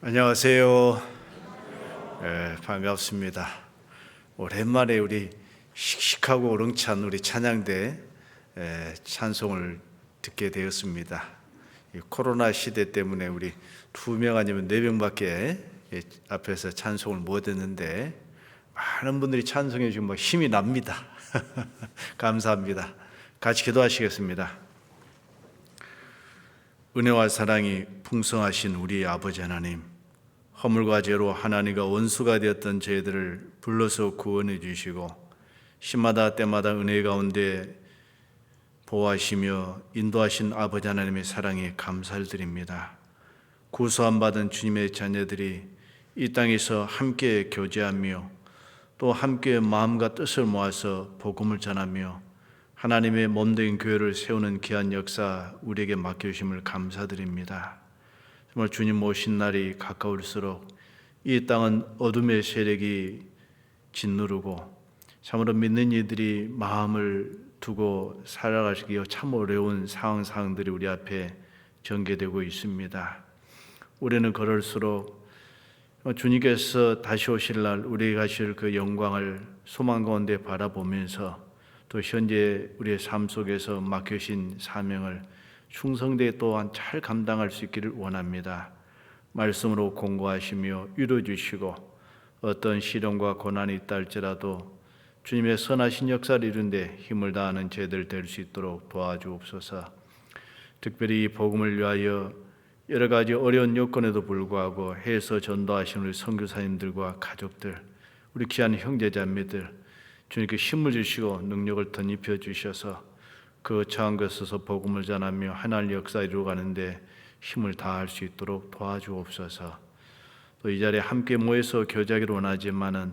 안녕하세요. 반갑습니다. 오랜만에 우리 씩씩하고 우렁찬 우리 찬양대 찬송을 듣게 되었습니다. 이 코로나 시대 때문에 우리 2명 아니면 4명밖에 앞에서 찬송을 못 했는데 많은 분들이 찬송해 주시면 막 힘이 납니다. 감사합니다. 같이 기도하시겠습니다. 은혜와 사랑이 풍성하신 우리 아버지 하나님, 허물과 죄로 하나님과 원수가 되었던 저희들을 불러서 구원해 주시고 시마다 때마다 은혜 가운데 보호하시며 인도하신 아버지 하나님의 사랑에 감사를 드립니다. 구소함 받은 주님의 자녀들이 이 땅에서 함께 교제하며 또 함께 마음과 뜻을 모아서 복음을 전하며 하나님의 몸된 교회를 세우는 귀한 역사 우리에게 맡겨주심을 감사드립니다. 정말 주님 오신 날이 가까울수록 이 땅은 어둠의 세력이 짓누르고 참으로 믿는 이들이 마음을 두고 살아가시기 참 어려운 상황들이 우리 앞에 전개되고 있습니다. 우리는 그럴수록 주님께서 다시 오실 날 우리에게 가실 그 영광을 소망 가운데 바라보면서 또 현재 우리의 삶 속에서 맡겨진 사명을 충성되게 또한 잘 감당할 수 있기를 원합니다. 말씀으로 공고하시며 위로해 주시고 어떤 시련과 고난이 있다 할지라도 주님의 선하신 역사를 이룬 데 힘을 다하는 저희들 될 수 있도록 도와주옵소서. 특별히 이 복음을 위하여 여러 가지 어려운 여건에도 불구하고 해서 전도하시는 우리 선교사님들과 가족들, 우리 귀한 형제자매들 주님께 힘을 주시고 능력을 덧입혀 주셔서 그 처한 곳에서 복음을 전하며 하나님의 역사 이루어가는데 힘을 다할 수 있도록 도와주옵소서. 또 이 자리에 함께 모여서 교제하기를 원하지만은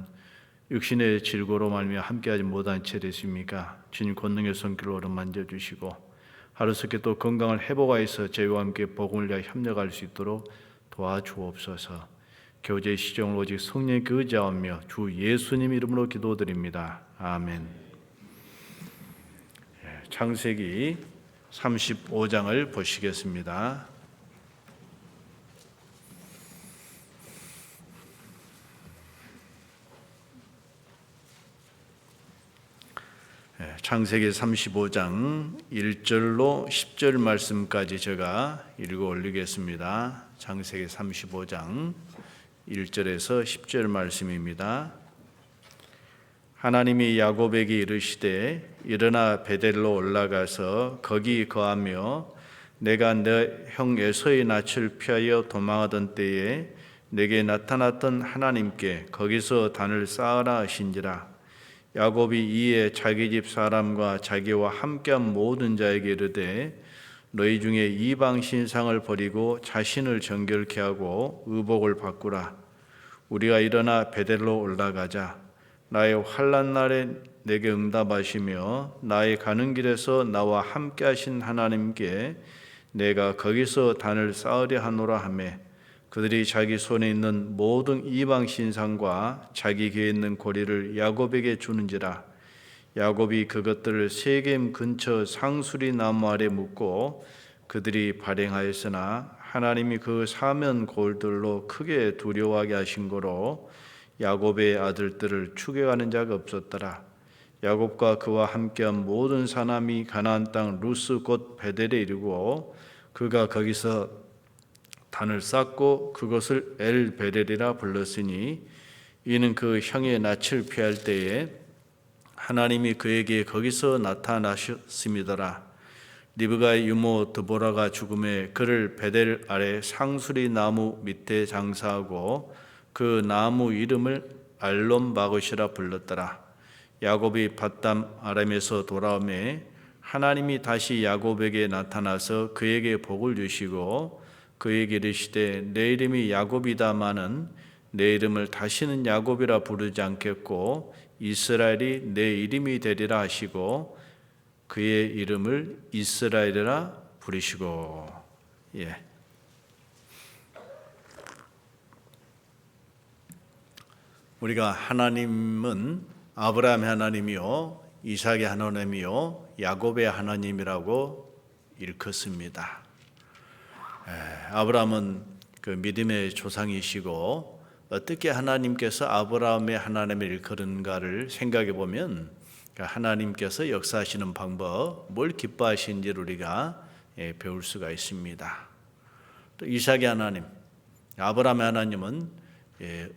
육신의 질고로 말미암아 함께하지 못한 채 됐습니까? 주님 권능의 손길로 어루만져 주시고 하루속에 또 건강을 회복하여서 저희와 함께 복음을 위하여 협력할 수 있도록 도와주옵소서. 교제의 시정을 오직 성령께 의지하며 주 예수님 이름으로 기도드립니다. 아멘. 창세기 35장을 보시겠습니다. 창세기 35장 1절로 10절 말씀까지 제가 읽어 올리겠습니다. 창세기 35장 1절에서 10절 말씀입니다. 하나님이 야곱에게 이르시되 일어나 베델로 올라가서 거기 거하며 내가 내 형 에서의 낯을 피하여 도망하던 때에 내게 나타났던 하나님께 거기서 단을 쌓으라 하신지라. 야곱이 이에 자기 집 사람과 자기와 함께한 모든 자에게 이르되 너희 중에 이방 신상을 버리고 자신을 정결케 하고 의복을 바꾸라. 우리가 일어나 베델로 올라가자. 나의 환난 날에 내게 응답하시며 나의 가는 길에서 나와 함께 하신 하나님께 내가 거기서 단을 쌓으려 하노라 하매 그들이 자기 손에 있는 모든 이방 신상과 자기 귀에 있는 고리를 야곱에게 주는지라. 야곱이 그것들을 세겜 근처 상수리 나무 아래 묻고 그들이 발행하였으나 하나님이 그 사면 골들로 크게 두려워하게 하신 거로 야곱의 아들들을 추격하는 자가 없었더라. 야곱과 그와 함께한 모든 사람이 가나안 땅 루스 곧 베델에 이르고 그가 거기서 단을 쌓고 그것을 엘베델이라 불렀으니 이는 그 형의 낯을 피할 때에 하나님이 그에게 거기서 나타나셨음이더라. 리브가의 유모 드보라가 죽음에 그를 베델 아래 상수리 나무 밑에 장사하고 그 나무 이름을 알론바굿이라 불렀더라. 야곱이 밧담 아람에서 돌아오매 하나님이 다시 야곱에게 나타나서 그에게 복을 주시고 그에게 이르시되 내 이름이 야곱이다마는 내 이름을 다시는 야곱이라 부르지 않겠고 이스라엘이 내 이름이 되리라 하시고 그의 이름을 이스라엘이라 부르시고. 우리가 하나님은 아브라함의 하나님이요 이삭의 하나님이요 야곱의 하나님이라고 일컫습니다. 아브라함은 그 믿음의 조상이시고 어떻게 하나님께서 아브라함의 하나님을 일컬은가를 생각해 보면 하나님께서 역사하시는 방법, 뭘 기뻐하시는지를 우리가 배울 수가 있습니다. 또 이삭의 하나님, 아브라함의 하나님은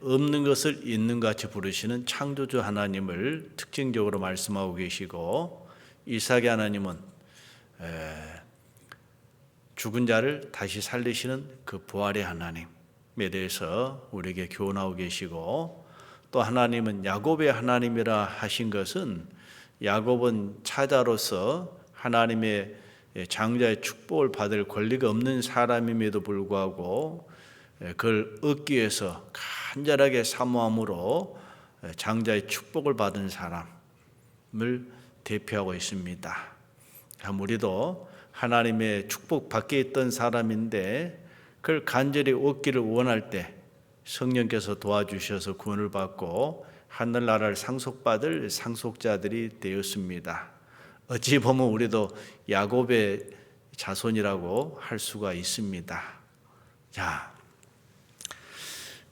없는 것을 있는 것 같이 부르시는 창조주 하나님을 특징적으로 말씀하고 계시고, 이삭의 하나님은 죽은 자를 다시 살리시는 그 부활의 하나님에 대해서 우리에게 교훈하고 계시고, 또 하나님은 야곱의 하나님이라 하신 것은 야곱은 차자로서 하나님의 장자의 축복을 받을 권리가 없는 사람임에도 불구하고 그걸 얻기 위해서 간절하게 사모함으로 장자의 축복을 받은 사람을 대표하고 있습니다. 우리도 하나님의 축복 밖에 있던 사람인데 그걸 간절히 얻기를 원할 때 성령께서 도와주셔서 구원을 받고 하늘나라를 상속받을 상속자들이 되었습니다. 어찌 보면 우리도 야곱의 자손이라고 할 수가 있습니다. 자,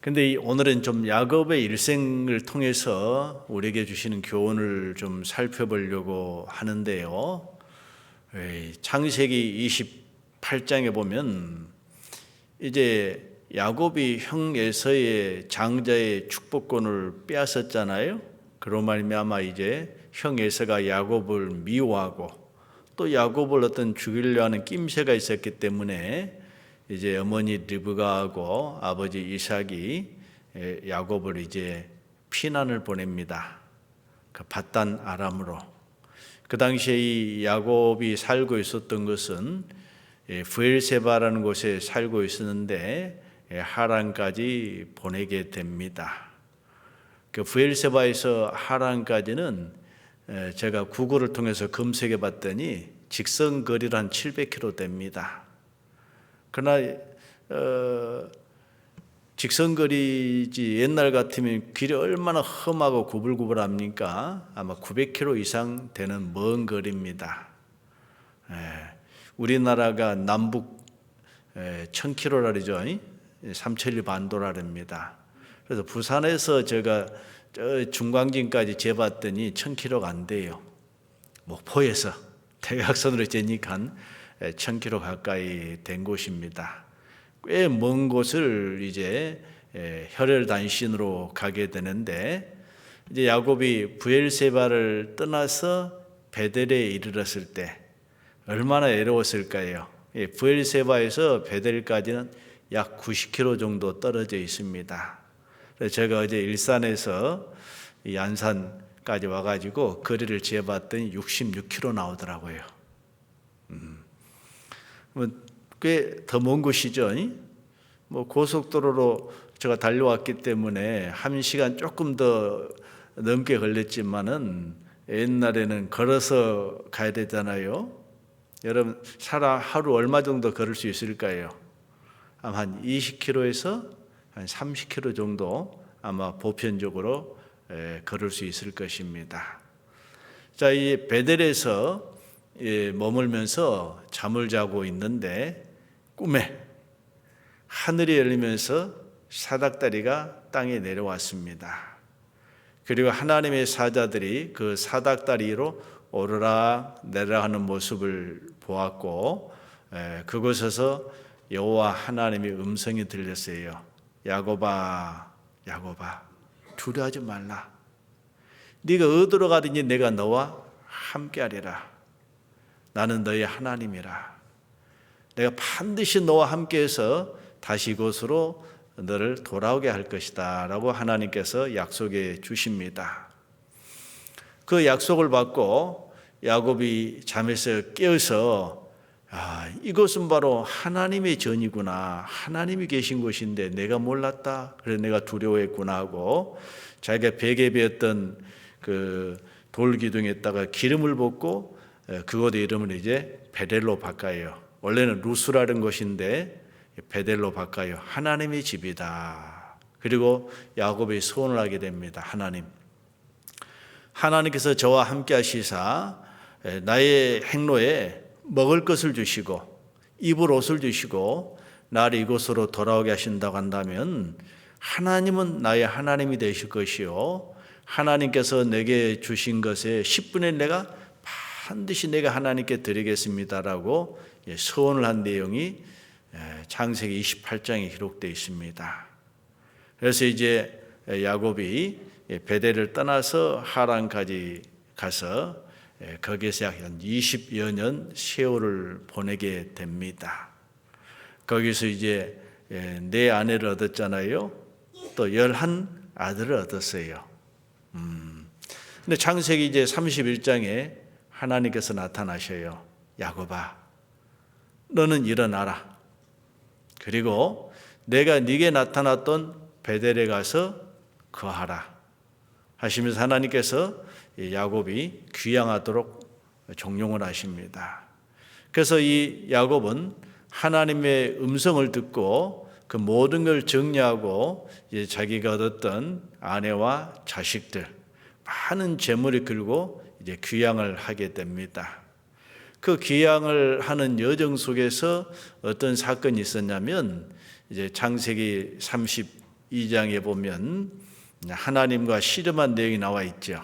근데 오늘은 좀 야곱의 일생을 통해서 우리에게 주시는 교훈을 좀 살펴보려고 하는데요. 창세기 28장에 보면 이제 야곱이 형 에서의 장자의 축복권을 빼앗았잖아요. 그로 말미암아 이제 형 에서가 야곱을 미워하고 또 야곱을 어떤 죽이려 하는 낌새가 있었기 때문에 이제 어머니 리브가하고 아버지 이삭이 야곱을 이제 피난을 보냅니다. 그 밧단 아람으로. 그 당시에 이 야곱이 살고 있었던 것은 브엘세바라는 곳에 살고 있었는데 하란까지 보내게 됩니다. 그 브엘세바에서 하란까지는 제가 구글을 통해서 검색해 봤더니 직선 거리로 한 700km 됩니다. 그러나 직선 거리지 옛날 같으면 길이 얼마나 험하고 구불구불합니까? 아마 900km 이상 되는 먼 거리입니다. 우리나라가 남북 1000km라 그러죠. 삼천리 반도라 그럽니다. 그래서 부산에서 제가 저 중광진까지 재봤더니 1000km가 안 돼요. 목포에서 대각선으로 재니까 한 1000km 가까이 된 곳입니다. 꽤 먼 곳을 이제 혈혈단신으로 가게 되는데, 이제 야곱이 브엘세바를 떠나서 베델에 이르렀을 때 얼마나 외로웠을까요? 브엘세바에서 베델까지는 약 90km 정도 떨어져 있습니다. 그래서 제가 어제 일산에서 이 안산까지 와가지고 거리를 재봤더니 66km 나오더라고요. 꽤 더 먼 곳이죠. 고속도로로 제가 달려왔기 때문에 1시간 조금 더 넘게 걸렸지만은 옛날에는 걸어서 가야 되잖아요. 여러분 하루 얼마 정도 걸을 수 있을까요? 아마 한 20km에서 한 30km 정도 아마 보편적으로 걸을 수 있을 것입니다. 자, 이 베델에서 머물면서 잠을 자고 있는데 꿈에 하늘이 열리면서 사닥다리가 땅에 내려왔습니다. 그리고 하나님의 사자들이 그 사닥다리로 오르락 내리락 하는 모습을 보았고, 그곳에서 여호와 하나님의 음성이 들렸어요. 야곱아, 야곱아, 두려워하지 말라. 네가 어디로 가든지 내가 너와 함께하리라. 나는 너의 하나님이라. 내가 반드시 너와 함께해서 다시 이곳으로 너를 돌아오게 할 것이다 라고 하나님께서 약속해 주십니다. 그 약속을 받고 야곱이 잠에서 깨어서 이것은 바로 하나님의 전이구나, 하나님이 계신 곳인데 내가 몰랐다, 그래서 내가 두려워했구나 하고 자기가 베개에 베었던 그 돌기둥에다가 기름을 붓고 그곳의 이름을 이제 베델로 바꿔요. 원래는 루스라는 곳인데 베델로 바꿔요. 하나님의 집이다. 그리고 야곱이 소원을 하게 됩니다. 하나님께서 저와 함께 하시사 나의 행로에 먹을 것을 주시고 입을 옷을 주시고 나를 이곳으로 돌아오게 하신다고 한다면 하나님은 나의 하나님이 되실 것이요, 하나님께서 내게 주신 것의 10분의 1 내가 반드시 내가 하나님께 드리겠습니다라고 서원을 한 내용이 창세기 28장에 기록되어 있습니다. 그래서 이제 야곱이 베델을 떠나서 하란까지 가서 거기에서 약 한 20여 년 세월을 보내게 됩니다. 거기서 이제 네 아내를 얻었잖아요. 또 11 아들을 얻었어요. 근데 창세기 이제 31장에 하나님께서 나타나셔요. 야곱아, 너는 일어나라. 그리고 내가 네게 나타났던 베델에 가서 거하라 하시면서 하나님께서 야곱이 귀향하도록 종용을 하십니다. 그래서 이 야곱은 하나님의 음성을 듣고 그 모든 걸 정리하고 이제 자기가 얻었던 아내와 자식들, 많은 재물을 끌고 이제 귀향을 하게 됩니다. 그 귀향을 하는 여정 속에서 어떤 사건이 있었냐면, 이제 창세기 32장에 보면 하나님과 씨름한 내용이 나와 있죠.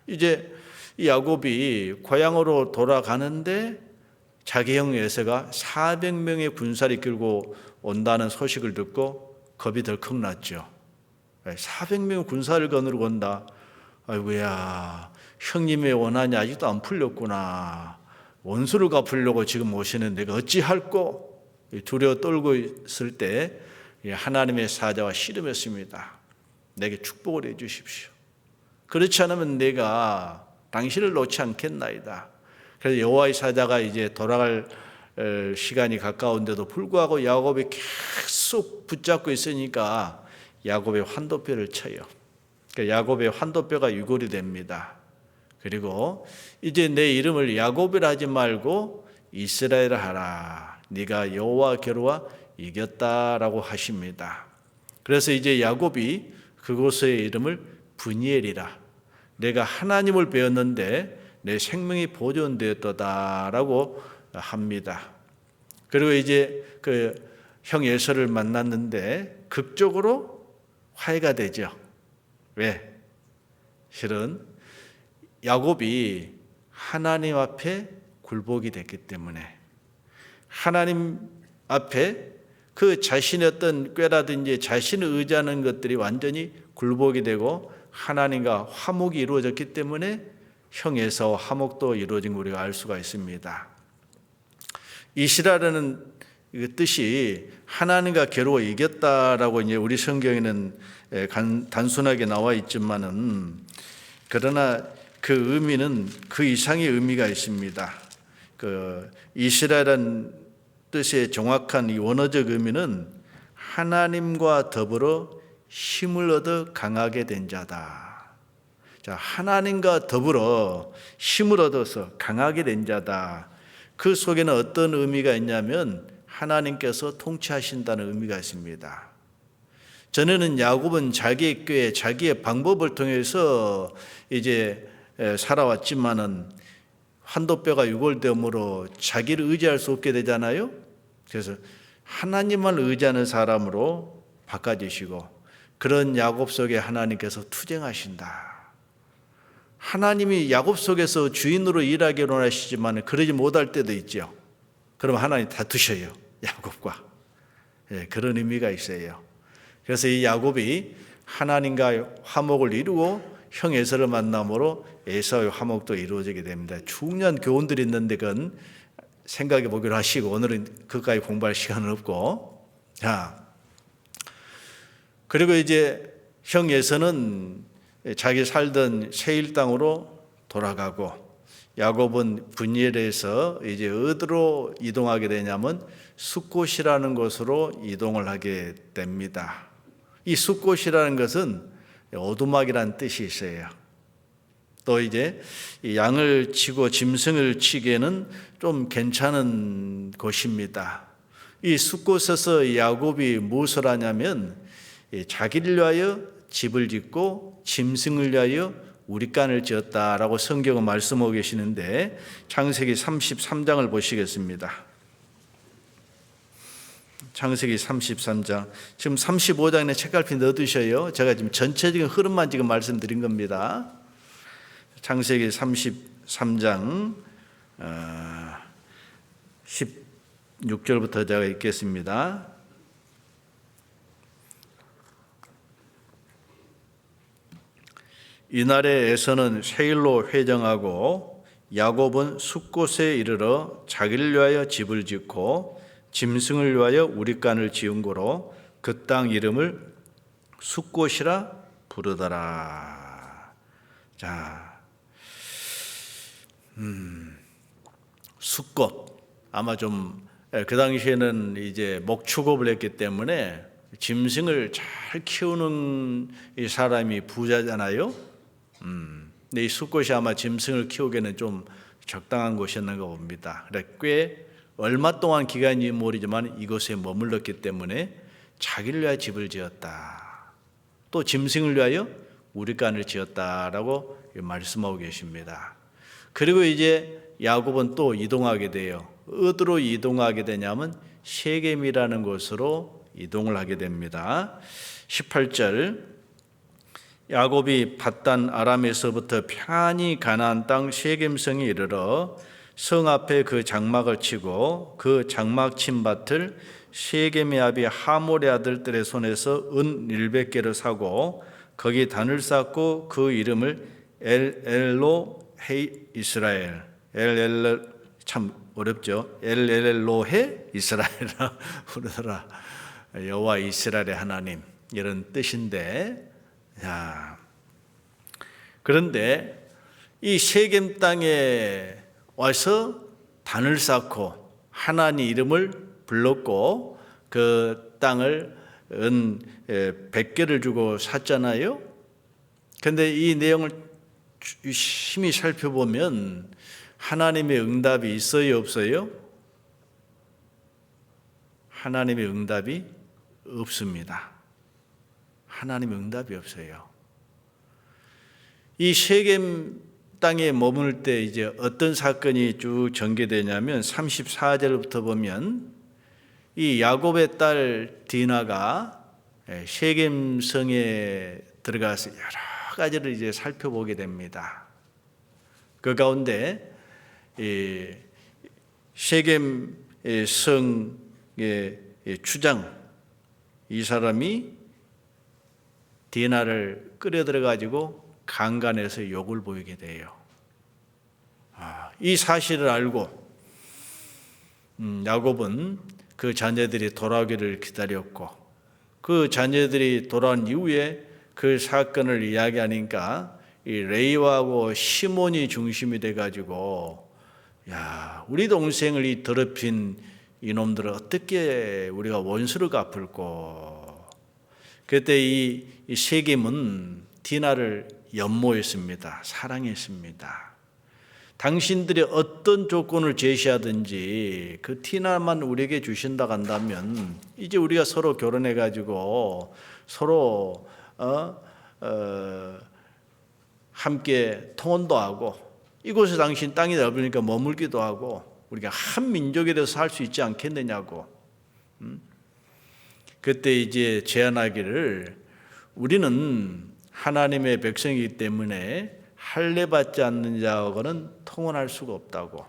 이제 야곱이 고향으로 돌아가는데 자기 형 에서가 400명의 군사를 끌고 온다는 소식을 듣고 겁이 덜컥 났죠. 400명의 군사를 거느리고 온다. 아이고야, 형님의 원한이 아직도 안 풀렸구나. 원수를 갚으려고 지금 오시는 내가 어찌할꼬? 두려워 떨고 있을 때 하나님의 사자와 씨름했습니다. 내게 축복을 해 주십시오. 그렇지 않으면 내가 당신을 놓지 않겠나이다. 그래서 여호와의 사자가 이제 돌아갈 시간이 가까운데도 불구하고 야곱이 계속 붙잡고 있으니까 야곱의 환도뼈를 쳐요. 그러니까 야곱의 환도뼈가 유골이 됩니다. 그리고 이제 내 이름을 야곱이라 하지 말고 이스라엘을 하라. 네가 여호와께로와 이겼다라고 하십니다. 그래서 이제 야곱이 그곳의 이름을 브니엘이라, 내가 하나님을 배웠는데 내 생명이 보존되었다라고 합니다. 그리고 이제 그 형 에서를 만났는데 극적으로 화해가 되죠. 왜? 실은 야곱이 하나님 앞에 굴복이 됐기 때문에, 하나님 앞에 그 자신의 어떤 꾀라든지 자신을 의지하는 것들이 완전히 굴복이 되고 하나님과 화목이 이루어졌기 때문에 형 에서와 화목도 이루어진 걸 우리가 알 수가 있습니다. 이시라라는 뜻이 하나님과 겨루어 이겼다라고 이제 우리 성경에는 단순하게 나와 있지만은, 그러나 그 의미는 그 이상의 의미가 있습니다. 그 이스라엘이라는 뜻의 정확한 이 원어적 의미는 하나님과 더불어 힘을 얻어 강하게 된 자다. 자, 하나님과 더불어 힘을 얻어서 강하게 된 자다. 그 속에는 어떤 의미가 있냐면 하나님께서 통치하신다는 의미가 있습니다. 전에는 야곱은 자기의 꾀, 자기의 방법을 통해서 이제 살아왔지만은 환도뼈가 유골됨으로 자기를 의지할 수 없게 되잖아요. 그래서 하나님만 의지하는 사람으로 바꿔주시고, 그런 야곱 속에 하나님께서 투쟁하신다. 하나님이 야곱 속에서 주인으로 일하기 원하시지만 그러지 못할 때도 있죠. 그럼 하나님 다투셔요, 야곱과. 그런 의미가 있어요. 그래서 이 야곱이 하나님과 화목을 이루고 형 에서를 만남으로 에서의 화목도 이루어지게 됩니다. 중요한 교훈들이 있는데 그건 생각해 보기로 하시고, 오늘은 그까지 공부할 시간은 없고. 자, 그리고 이제 형 에서는 자기 살던 세일 땅으로 돌아가고, 야곱은 분이엘에서 이제 어디로 이동하게 되냐면 숫곳이라는 곳으로 이동을 하게 됩니다. 이 숫곳이라는 것은 오두막이라는 뜻이 있어요. 또 이제 양을 치고 짐승을 치기에는 좀 괜찮은 곳입니다. 이 숫곳에서 야곱이 무엇을 하냐면 자기를 위하여 집을 짓고 짐승을 위하여 우리간을 지었다라고 성경은 말씀하고 계시는데, 창세기 33장을 보시겠습니다. 창세기 33장. 지금 35장에 책갈피 넣어두셔요. 제가 지금 전체적인 흐름만 지금 말씀드린 겁니다. 창세기 33장 16절부터 제가 읽겠습니다. 이날에 에서는 세일로 회정하고 야곱은 숫곳에 이르러 자기를 위하여 집을 짓고 짐승을 위하여 우릿간을 지은 고로 그 땅 이름을 숫곳이라 부르더라. 자, 숫곳. 아마 좀 그 당시에는 이제 목축업을 했기 때문에 짐승을 잘 키우는 이 사람이 부자잖아요. 근데 이 숫곳이 아마 짐승을 키우기에는 좀 적당한 곳이었는가 봅니다. 그래 꽤 얼마 동안 기간인지 모르지만 이곳에 머물렀기 때문에 자기를 위하여 집을 지었다. 또 짐승을 위하여 우릿간을 지었다라고 말씀하고 계십니다. 그리고 이제 야곱은 또 이동하게 돼요. 어디로 이동하게 되냐면 세겜이라는 곳으로 이동을 하게 됩니다. 18절 야곱이 밧단 아람에서부터 평안히 가나안 땅 세겜성에 이르러 성 앞에 그 장막을 치고 그 장막 친 밭을 세겜의 아비 하몰의 아들들의 손에서 은 100개를 사고 거기 단을 쌓고 그 이름을 엘엘로헤 이스라엘 참 어렵죠. 엘엘로헤 이스라엘이라 부르더라. 여호와 이스라엘의 하나님 이런 뜻인데, 자, 그런데 이 세겜 땅에 와서 단을 쌓고 하나님 이름을 불렀고 그 땅을 은 100개를 주고 샀잖아요. 그런데 이 내용을 심히 살펴보면 하나님의 응답이 있어요, 없어요? 하나님의 응답이 없습니다. 하나님의 응답이 없어요. 이 세겜 땅에 머물 때 이제 어떤 사건이 쭉 전개되냐면 34절부터 보면 이 야곱의 딸 디나가 세겜 성에 들어가서 여러 가지를 이제 살펴보게 됩니다. 그 가운데 이 세겜 성의 주장 이 사람이 디나를 끌어들여 가지고 강간해서 욕을 보이게 돼요. 이 사실을 알고 야곱은 그 자녀들이 돌아오기를 기다렸고 그 자녀들이 돌아온 이후에 그 사건을 이야기하니까 이 레이와하고 시몬이 중심이 돼가지고 야, 우리 동생을 이 더럽힌 이놈들을 어떻게 우리가 원수를 갚을꼬. 그때 이 세겜은 디나를 연모했습니다. 사랑했습니다. 당신들이 어떤 조건을 제시하든지 그 디나만 우리에게 주신다 한다면 이제 우리가 서로 결혼해 가지고 서로 함께 통혼도 하고 이곳에 당신 땅이 넓으니까 머물기도 하고 우리가 한 민족에 대해서 살 수 있지 않겠느냐고. 그때 이제 제안하기를 우리는 하나님의 백성이기 때문에 할례 받지 않는 자하고는 통혼할 수가 없다고.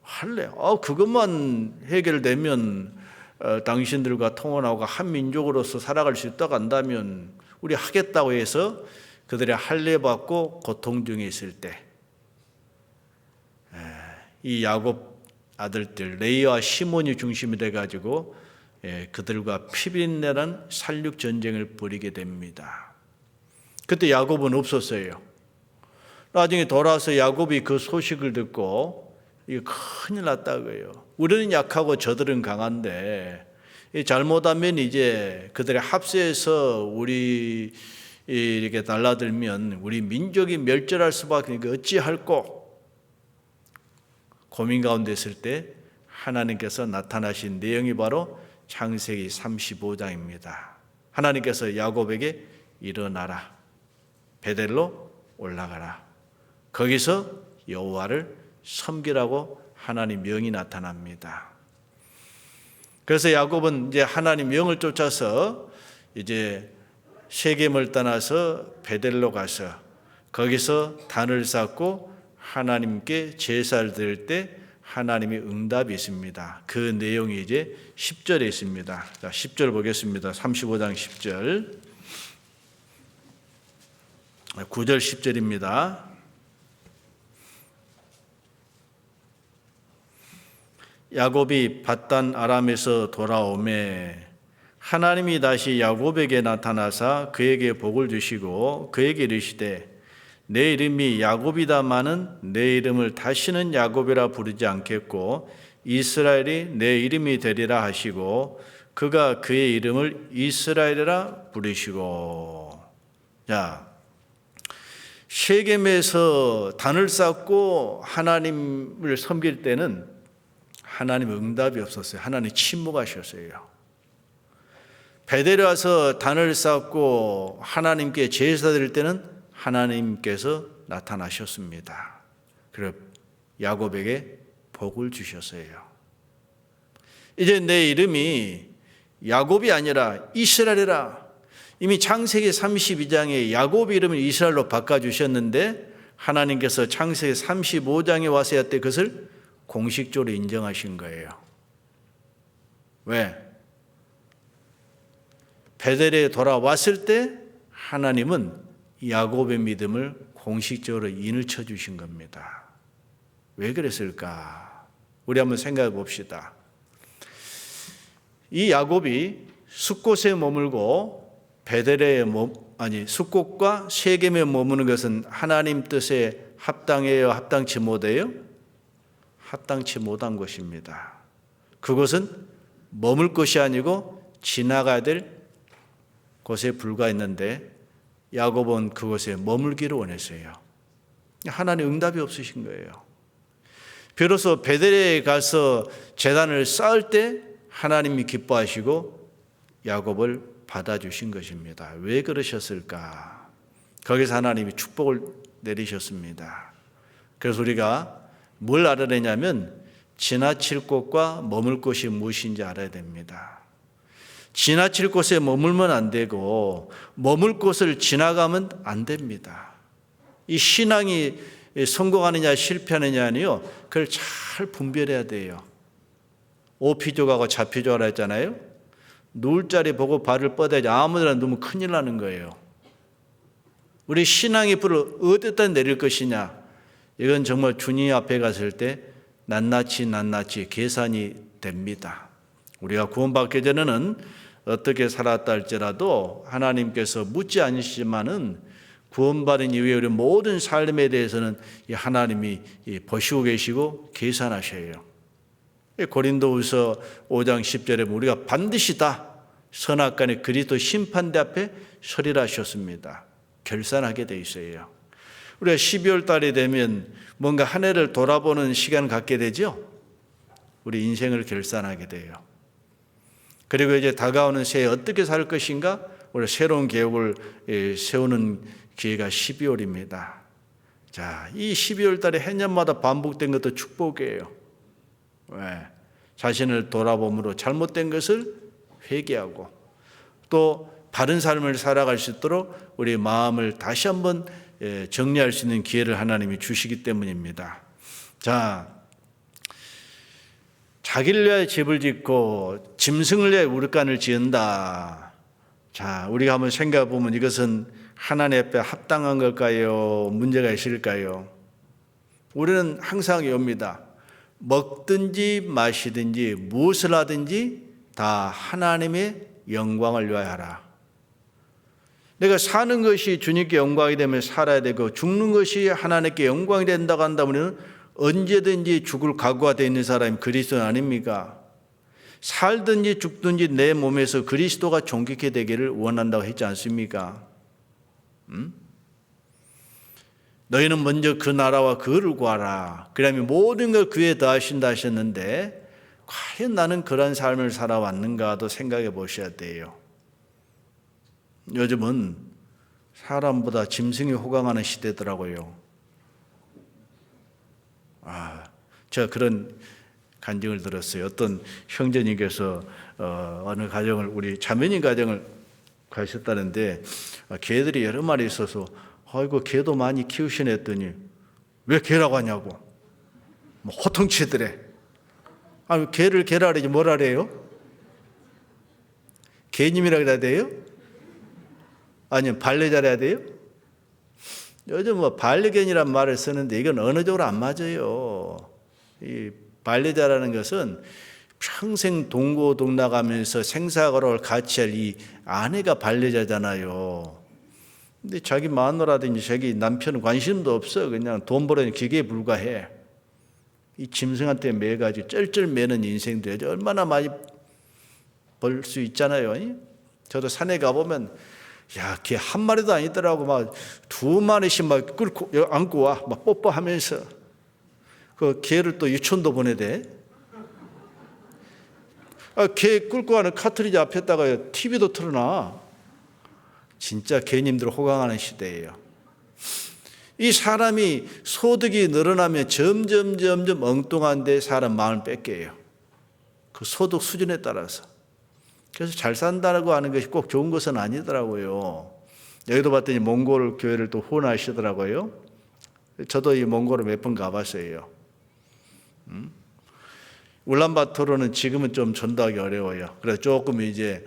할례? 그것만 해결되면 당신들과 통혼하고 한 민족으로서 살아갈 수 있다고 한다면 우리 하겠다고 해서 그들의 할례 받고 고통 중에 있을 때 이 야곱 아들들 레이와 시몬이 중심이 돼가지고 그들과 피비린내란 살육 전쟁을 벌이게 됩니다. 그때 야곱은 없었어요. 나중에 돌아와서 야곱이 그 소식을 듣고 이거 큰일 났다고요. 우리는 약하고 저들은 강한데 잘못하면 이제 그들의 합세해서 우리 이렇게 달라들면 우리 민족이 멸절할 수밖에 없으니까 어찌할꼬. 고민 가운데 있을 때 하나님께서 나타나신 내용이 바로 창세기 35장입니다. 하나님께서 야곱에게 일어나라. 베델로 올라가라. 거기서 여호와를 섬기라고 하나님 명이 나타납니다. 그래서 야곱은 이제 하나님 영을 쫓아서 이제 세겜을 떠나서 베델로 가서 거기서 단을 쌓고 하나님께 제사를 드릴 때 하나님이 응답이 있습니다. 그 내용이 이제 10절에 있습니다. 자, 10절 보겠습니다. 35장 10절. 9절 10절입니다. 야곱이 밧단 아람에서 돌아오매 하나님이 다시 야곱에게 나타나사 그에게 복을 주시고 그에게 이르시되 내 이름이 야곱이다마는 내 이름을 다시는 야곱이라 부르지 않겠고 이스라엘이 내 이름이 되리라 하시고 그가 그의 이름을 이스라엘이라 부르시고. 자, 세겜에서 단을 쌓고 하나님을 섬길 때는 하나님 응답이 없었어요. 하나님 침묵하셨어요. 베델에 와서 단을 쌓고 하나님께 제사 드릴 때는 하나님께서 나타나셨습니다. 그리고 야곱에게 복을 주셨어요. 이제 내 이름이 야곱이 아니라 이스라엘이라. 이미 창세기 32장에 야곱 이름을 이스라엘로 바꿔주셨는데 하나님께서 창세기 35장에 와서야 때 그것을 공식적으로 인정하신 거예요. 왜? 베델에 돌아왔을 때 하나님은 야곱의 믿음을 공식적으로 인을 쳐주신 겁니다. 왜 그랬을까? 우리 한번 생각해 봅시다. 이 야곱이 숫곳에 머물고 베델에 숫곳과 세겜에 머무는 것은 하나님 뜻에 합당해요? 합당치 못해요? 합당치 못한 것입니다. 그것은 머물 것이 아니고 지나가야 될 곳에 불과했는데 야곱은 그곳에 머물기를 원했어요. 하나님 응답이 없으신 거예요. 비로소 베델에 가서 제단을 쌓을 때 하나님이 기뻐하시고 야곱을 받아주신 것입니다. 왜 그러셨을까? 거기서 하나님이 축복을 내리셨습니다. 그래서 우리가 뭘 알아야 되냐면 지나칠 곳과 머물 곳이 무엇인지 알아야 됩니다. 지나칠 곳에 머물면 안 되고 머물 곳을 지나가면 안 됩니다. 이 신앙이 성공하느냐 실패하느냐는요, 그걸 잘 분별해야 돼요. 오피족하고 좌피족하라 했잖아요. 누울 자리 보고 발을 뻗어야지 아무데나 누우면 큰일 나는 거예요. 우리 신앙의 불을 어디다 내릴 것이냐, 이건 정말 주님 앞에 갔을 때 낱낱이 계산이 됩니다. 우리가 구원받기 전에는 어떻게 살았다 할지라도 하나님께서 묻지 않으시지만은 구원받은 이후에 우리 모든 삶에 대해서는 하나님이 보시고 계시고 계산하셔요. 고린도후서 5장 10절에 우리가 반드시 다 선악간의 그리스도 심판대 앞에 서리라 하셨습니다. 결산하게 돼 있어요. 우리가 12월 달이 되면 뭔가 한 해를 돌아보는 시간을 갖게 되죠. 우리 인생을 결산하게 돼요. 그리고 이제 다가오는 새해 어떻게 살 것인가? 우리 새로운 계획을 세우는 기회가 12월입니다. 자, 이 12월 달에 해년마다 반복된 것도 축복이에요. 왜? 자신을 돌아봄으로 잘못된 것을 회개하고 또 바른 삶을 살아갈 수 있도록 우리 마음을 다시 한번 정리할 수 있는 기회를 하나님이 주시기 때문입니다. 자, 자기를 위하여 집을 짓고 짐승을 위하여 우르간을 지은다. 자, 우리가 한번 생각해 보면 이것은 하나님 앞에 합당한 걸까요? 문제가 있을까요? 우리는 항상 이겁니다. 먹든지 마시든지 무엇을 하든지 다 하나님의 영광을 위하여 하라. 내가 사는 것이 주님께 영광이 되면 살아야 되고 죽는 것이 하나님께 영광이 된다고 한다면 언제든지 죽을 각오가 되어 있는 사람이 그리스도는 아닙니까? 살든지 죽든지 내 몸에서 그리스도가 존귀케 되기를 원한다고 했지 않습니까? 너희는 먼저 그 나라와 그를 구하라. 그러면 모든 걸 그에 더하신다 하셨는데 과연 나는 그런 삶을 살아왔는가도 생각해 보셔야 돼요. 요즘은 사람보다 짐승이 호강하는 시대더라고요. 제가 그런 간증을 들었어요. 어떤 형제님께서 어느 가정을, 우리 자매님 가정을 가셨다는데 개들이 여러 마리 있어서 아이고 개도 많이 키우시네 했더니 왜 개라고 하냐고 뭐 호통치더래. 아니 개를 개라 그러지 뭐라 그래요? 개님이라 그래야 돼요? 아니면 반려자라 해야 돼요? 요즘 뭐 반려견이란 말을 쓰는데 이건 어느 쪽으로 안 맞아요. 이 반려자라는 것은 평생 동고동락하면서 생사고를 같이 할 이 아내가 반려자잖아요. 근데 자기 마누라든지 자기 남편은 관심도 없어. 그냥 돈 벌어는 기계에 불과해. 이 짐승한테 매가지고 쩔쩔 매는 인생들 얼마나 많이 벌 수 있잖아요. 저도 산에 가보면 야, 개 한 마리도 아니더라고. 막 두 마리씩 막 끌고 안고 와. 막 뽀뽀하면서. 그 개를 또 유촌도 보내대. 개 끌고 가는 카트리지 앞에다가 TV도 틀어놔. 진짜 개님들 호강하는 시대예요. 이 사람이 소득이 늘어나면 점점 엉뚱한데 사람 마음을 뺏겨요. 그 소득 수준에 따라서. 그래서 잘 산다고 하는 것이 꼭 좋은 것은 아니더라고요. 여기도 봤더니 몽골 교회를 또 후원하시더라고요. 저도 이 몽골을 몇 번 가봤어요. 울란바토르는 지금은 좀 전도하기 어려워요. 그래서 조금 이제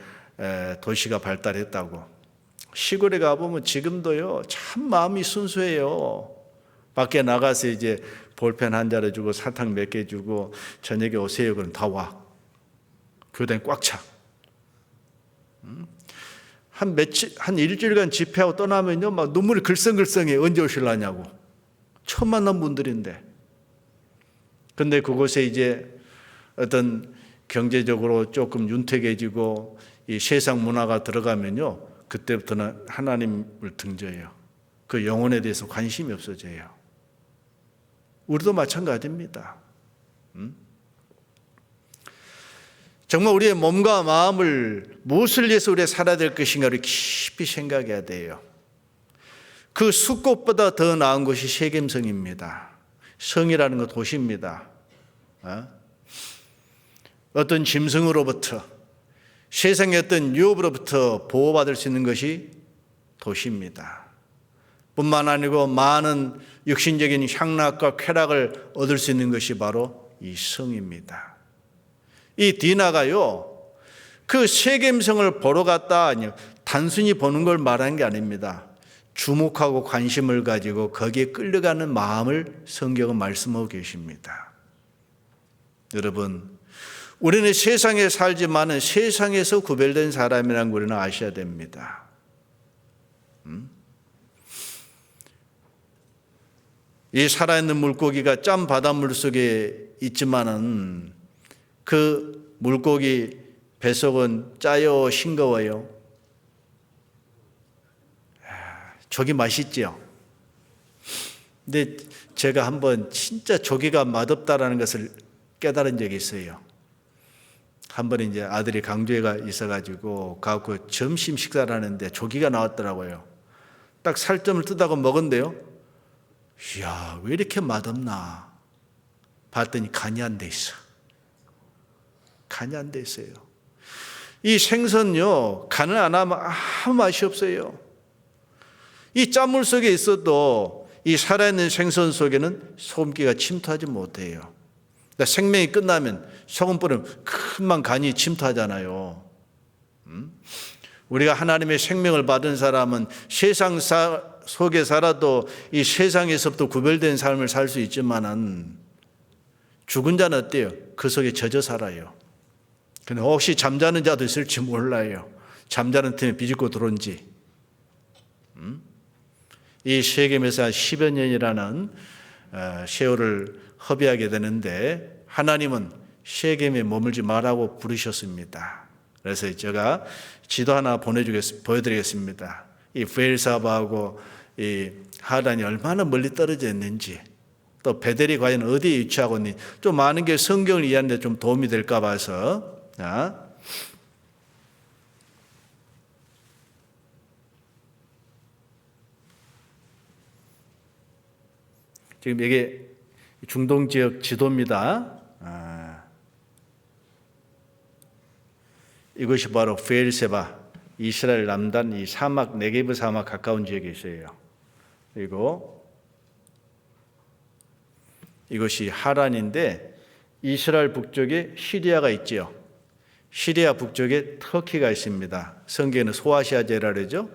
도시가 발달했다고. 시골에 가보면 지금도요, 참 마음이 순수해요. 밖에 나가서 이제 볼펜 한 자루 주고 사탕 몇 개 주고 저녁에 오세요. 그럼 다 와. 교대는 꽉 차. 한 일주일간 집회하고 떠나면요, 막 눈물이 글썽글썽해. 언제 오실라냐고. 처음 만난 분들인데. 근데 그곳에 이제 어떤 경제적으로 조금 윤택해지고 이 세상 문화가 들어가면요, 그때부터는 하나님을 등져요. 그 영혼에 대해서 관심이 없어져요. 우리도 마찬가지입니다. 정말 우리의 몸과 마음을 무엇을 위해서 우리가 살아야 될 것인가를 깊이 생각해야 돼요. 그 숲꽃보다 더 나은 곳이 세겜성입니다. 성이라는 건 도시입니다. 어떤 짐승으로부터, 세상의 어떤 유업으로부터 보호받을 수 있는 것이 도시입니다. 뿐만 아니고 많은 육신적인 향락과 쾌락을 얻을 수 있는 것이 바로 이 성입니다. 이 디나가요, 그 세겜성을 보러 갔다 아니요, 단순히 보는 걸 말하는 게 아닙니다. 주목하고 관심을 가지고 거기에 끌려가는 마음을 성경은 말씀하고 계십니다. 여러분, 우리는 세상에 살지만은 세상에서 구별된 사람이라는 걸 우리는 아셔야 됩니다. 이 살아있는 물고기가 짠 바닷물 속에 있지만은 그 물고기 뱃속은 짜요, 싱거워요. 조기 맛있죠. 근데 제가 한번 진짜 조기가 맛없다라는 것을 깨달은 적이 있어요. 한 번 이제 아들이 강주에가 있어가지고 가고 점심 식사를 하는데 조기가 나왔더라고요. 딱 살점을 뜯다가 먹은데요. 이야, 왜 이렇게 맛없나? 봤더니 간이 안 돼 있어. 간이 안 돼 있어요. 이 생선요, 간을 안 하면 아무 맛이 없어요. 이 짠물 속에 있어도 이 살아있는 생선 속에는 소금기가 침투하지 못해요. 그러니까 생명이 끝나면 소금 뿌리면 금방 간이 침투하잖아요. 우리가 하나님의 생명을 받은 사람은 세상 속에 살아도 이 세상에서부터 구별된 삶을 살 수 있지만은 죽은 자는 어때요? 그 속에 젖어 살아요. 근데 혹시 잠자는 자도 있을지 몰라요. 잠자는 틈에 비집고 들어온지. 이 세겜에서 10여 년이라는 세월을 허비하게 되는데 하나님은 세겜에 머물지 말라고 부르셨습니다. 그래서 제가 지도 하나 보여드리겠습니다. 이 베엘사바하고 이 하단이 얼마나 멀리 떨어져 있는지, 또 베델이 과연 어디에 위치하고 있는지 좀 많은 게 성경을 이해하는 데 좀 도움이 될까 봐서. 자, 지금 이게 중동 지역 지도입니다. 이것이 바로 브엘세바, 이스라엘 남단 이 사막 네게브 사막 가까운 지역에 있어요. 그리고 이것이 하란인데 이스라엘 북쪽에 시리아가 있지요. 시리아 북쪽에 터키가 있습니다. 성경에는 소아시아제라 그러죠.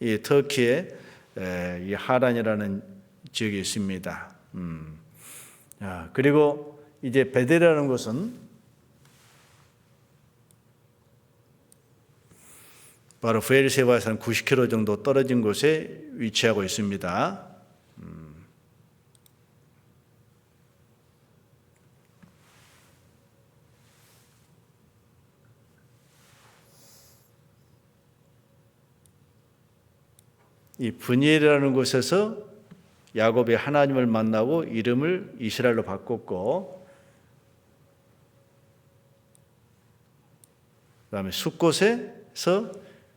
이 터키에 이 하란이라는 지역이 있습니다. 그리고 이제 베델이라는 곳은 바로 브엘세바에서 한 90km 정도 떨어진 곳에 위치하고 있습니다. 이 브니엘이라는 곳에서 야곱이 하나님을 만나고 이름을 이스라엘로 바꿨고, 그다음에 숫곳에서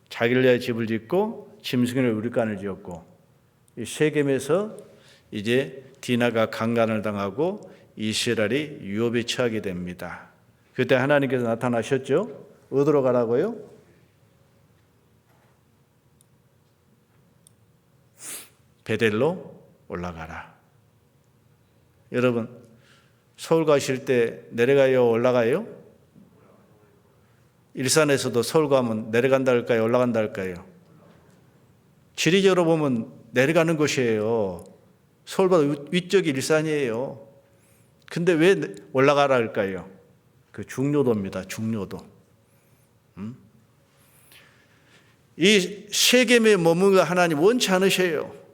자길레아 집을 짓고 짐승의 우리간을 지었고, 이 세겜에서 이제 디나가 강간을 당하고 이스라엘이 유업에 처하게 됩니다. 그때 하나님께서 나타나셨죠. 어디로 가라고요? 베델로 올라가라. 여러분, 서울 가실 때 내려가요, 올라가요? 일산에서도 서울 가면 내려간다 할까요, 올라간다 할까요? 지리적으로 보면 내려가는 곳이에요. 서울보다 위쪽이 일산이에요. 근데 왜 올라가라 할까요? 그 중요도입니다. 중요도. 이 세겜에 머무는 하나님 원치 않으셔요.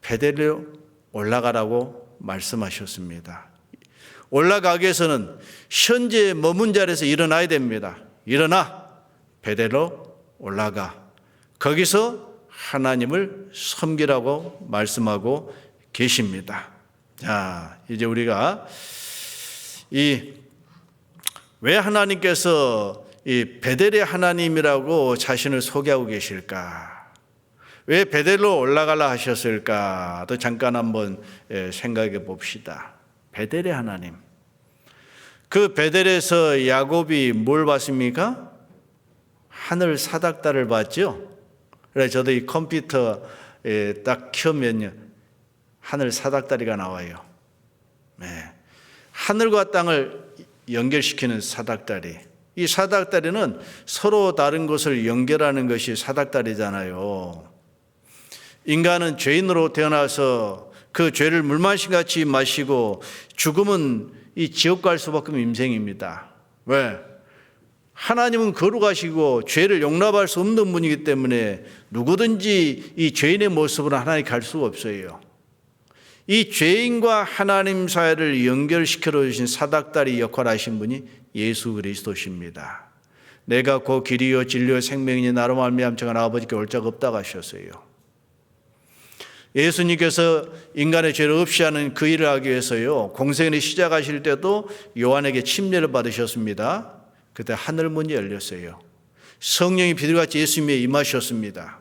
베델로 올라가라고 말씀하셨습니다. 올라가기 위해서는 현재 머문 자리에서 일어나야 됩니다. 일어나 베델로 올라가. 거기서 하나님을 섬기라고 말씀하고 계십니다. 자, 이제 우리가 왜 하나님께서 이 베델의 하나님이라고 자신을 소개하고 계실까? 왜 베델로 올라가라 하셨을까? 또 잠깐 한번 생각해 봅시다. 베델의 하나님. 그 베델에서 야곱이 뭘 봤습니까? 하늘 사닥다를 봤죠. 그래서 저도 이 컴퓨터에 딱 켜면요, 하늘 사닥다리가 나와요. 네. 하늘과 땅을 연결시키는 사닥다리. 이 사닥다리는 서로 다른 것을 연결하는 것이 사닥다리잖아요. 인간은 죄인으로 태어나서 그 죄를 물마신같이 마시고 죽으면 이 지옥 갈 수밖에 없는 인생입니다. 왜? 하나님은 거룩하시고 죄를 용납할 수 없는 분이기 때문에 누구든지 이 죄인의 모습으로 하나님 갈 수가 없어요. 이 죄인과 하나님 사이를 연결시켜 주신 사닥다리 역할을 하신 분이 예수 그리스도십니다. 내가 그 길이요 진리요 생명이니 나로 말미암아 아버지께 올 자가 없다고 하셨어요. 예수님께서 인간의 죄를 없이 하는 그 일을 하기 위해서요, 공생을 시작하실 때도 요한에게 침례를 받으셨습니다. 그때 하늘 문이 열렸어요. 성령이 비둘기같이 예수님에 임하셨습니다.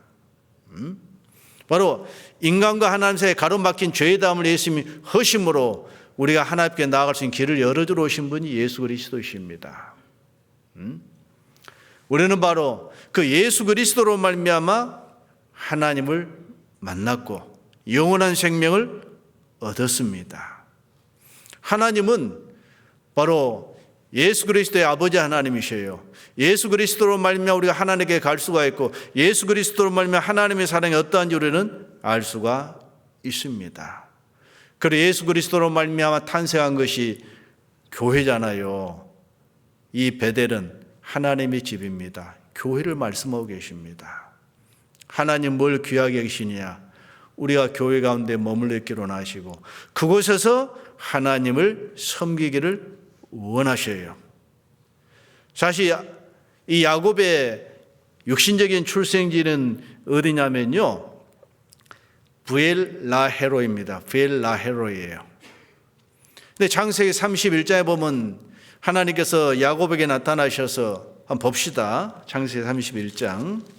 바로 인간과 하나님 사이에 가로막힌 죄의 담을 예수님이 허심으로 우리가 하나님께 나아갈 수 있는 길을 열어주러 오신 분이 예수 그리스도이십니다. 우리는 바로 그 예수 그리스도로 말미암아 하나님을 만났고 영원한 생명을 얻었습니다. 하나님은 바로 예수 그리스도의 아버지 하나님이셔요. 예수 그리스도로 말미암아 우리가 하나님께 갈 수가 있고 예수 그리스도로 말미암아 하나님의 사랑이 어떠한지 우리는 알 수가 있습니다. 그리고 예수 그리스도로 말미암아 탄생한 것이 교회잖아요. 이 베델은 하나님의 집입니다. 교회를 말씀하고 계십니다. 하나님 뭘 귀하게 계시냐? 우리가 교회 가운데 머물러 있기로 하시고 그곳에서 하나님을 섬기기를 원하셔요. 사실 이 야곱의 육신적인 출생지는 어디냐면요, 브엘라헤로입니다. 브엘라헤로예요. 근데 창세기 31장에 보면 하나님께서 야곱에게 나타나셔서 한번 봅시다. 창세기 31장.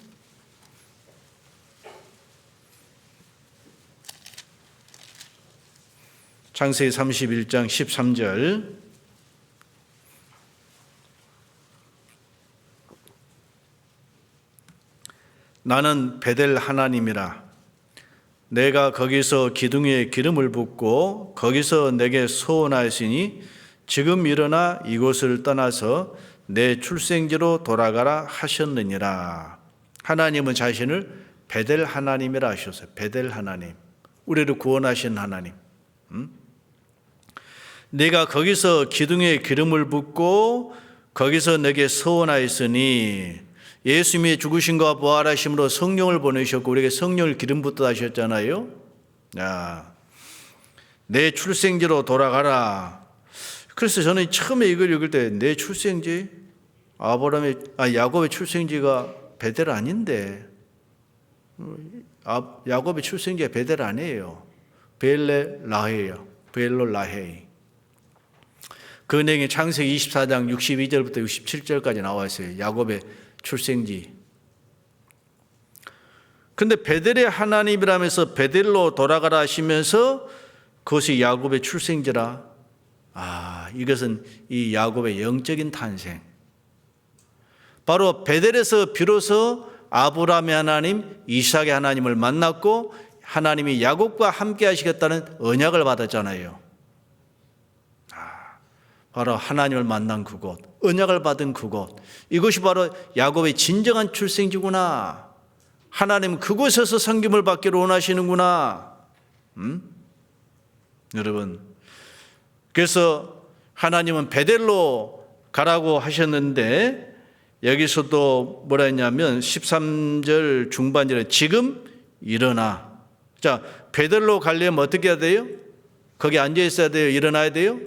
창세기 31장 13절. 나는 베델 하나님이라. 내가 거기서 기둥에 기름을 붓고 거기서 내게 소원하였으니 지금 일어나 이곳을 떠나서 내 출생지로 돌아가라 하셨느니라. 하나님은 자신을 베델 하나님이라 하셨어요. 베델 하나님. 우리를 구원하신 하나님. 내가 거기서 기둥에 기름을 붓고 거기서 내게 서원하였으니, 예수님이 죽으심과 부활하심으로 성령을 보내셨고 우리에게 성령을 기름 붓다 하셨잖아요. 내 출생지로 돌아가라. 그래서 저는 처음에 이걸 읽을 때 내 출생지, 야곱의 출생지가 베델 아닌데, 야곱의 출생지가 베델 아니에요. 베엘레라헤예요. 베엘로라헤. 그 내용이 창세기 24장 62절부터 67절까지 나와 있어요. 야곱의 출생지. 근데 베델의 하나님이라면서 베델로 돌아가라 하시면서 그것이 야곱의 출생지라. 이것은 이 야곱의 영적인 탄생. 바로 베델에서 비로소 아브라함의 하나님, 이삭의 하나님을 만났고 하나님이 야곱과 함께 하시겠다는 언약을 받았잖아요. 바로 하나님을 만난 그곳, 언약을 받은 그곳, 이것이 바로 야곱의 진정한 출생지구나. 하나님 그곳에서 섬김을 받기를 원하시는구나. 여러분, 그래서 하나님은 베델로 가라고 하셨는데 여기서도 뭐라 했냐면 13절 중반절에 지금 일어나. 자, 베델로 가려면 어떻게 해야 돼요? 거기 앉아 있어야 돼요? 일어나야 돼요?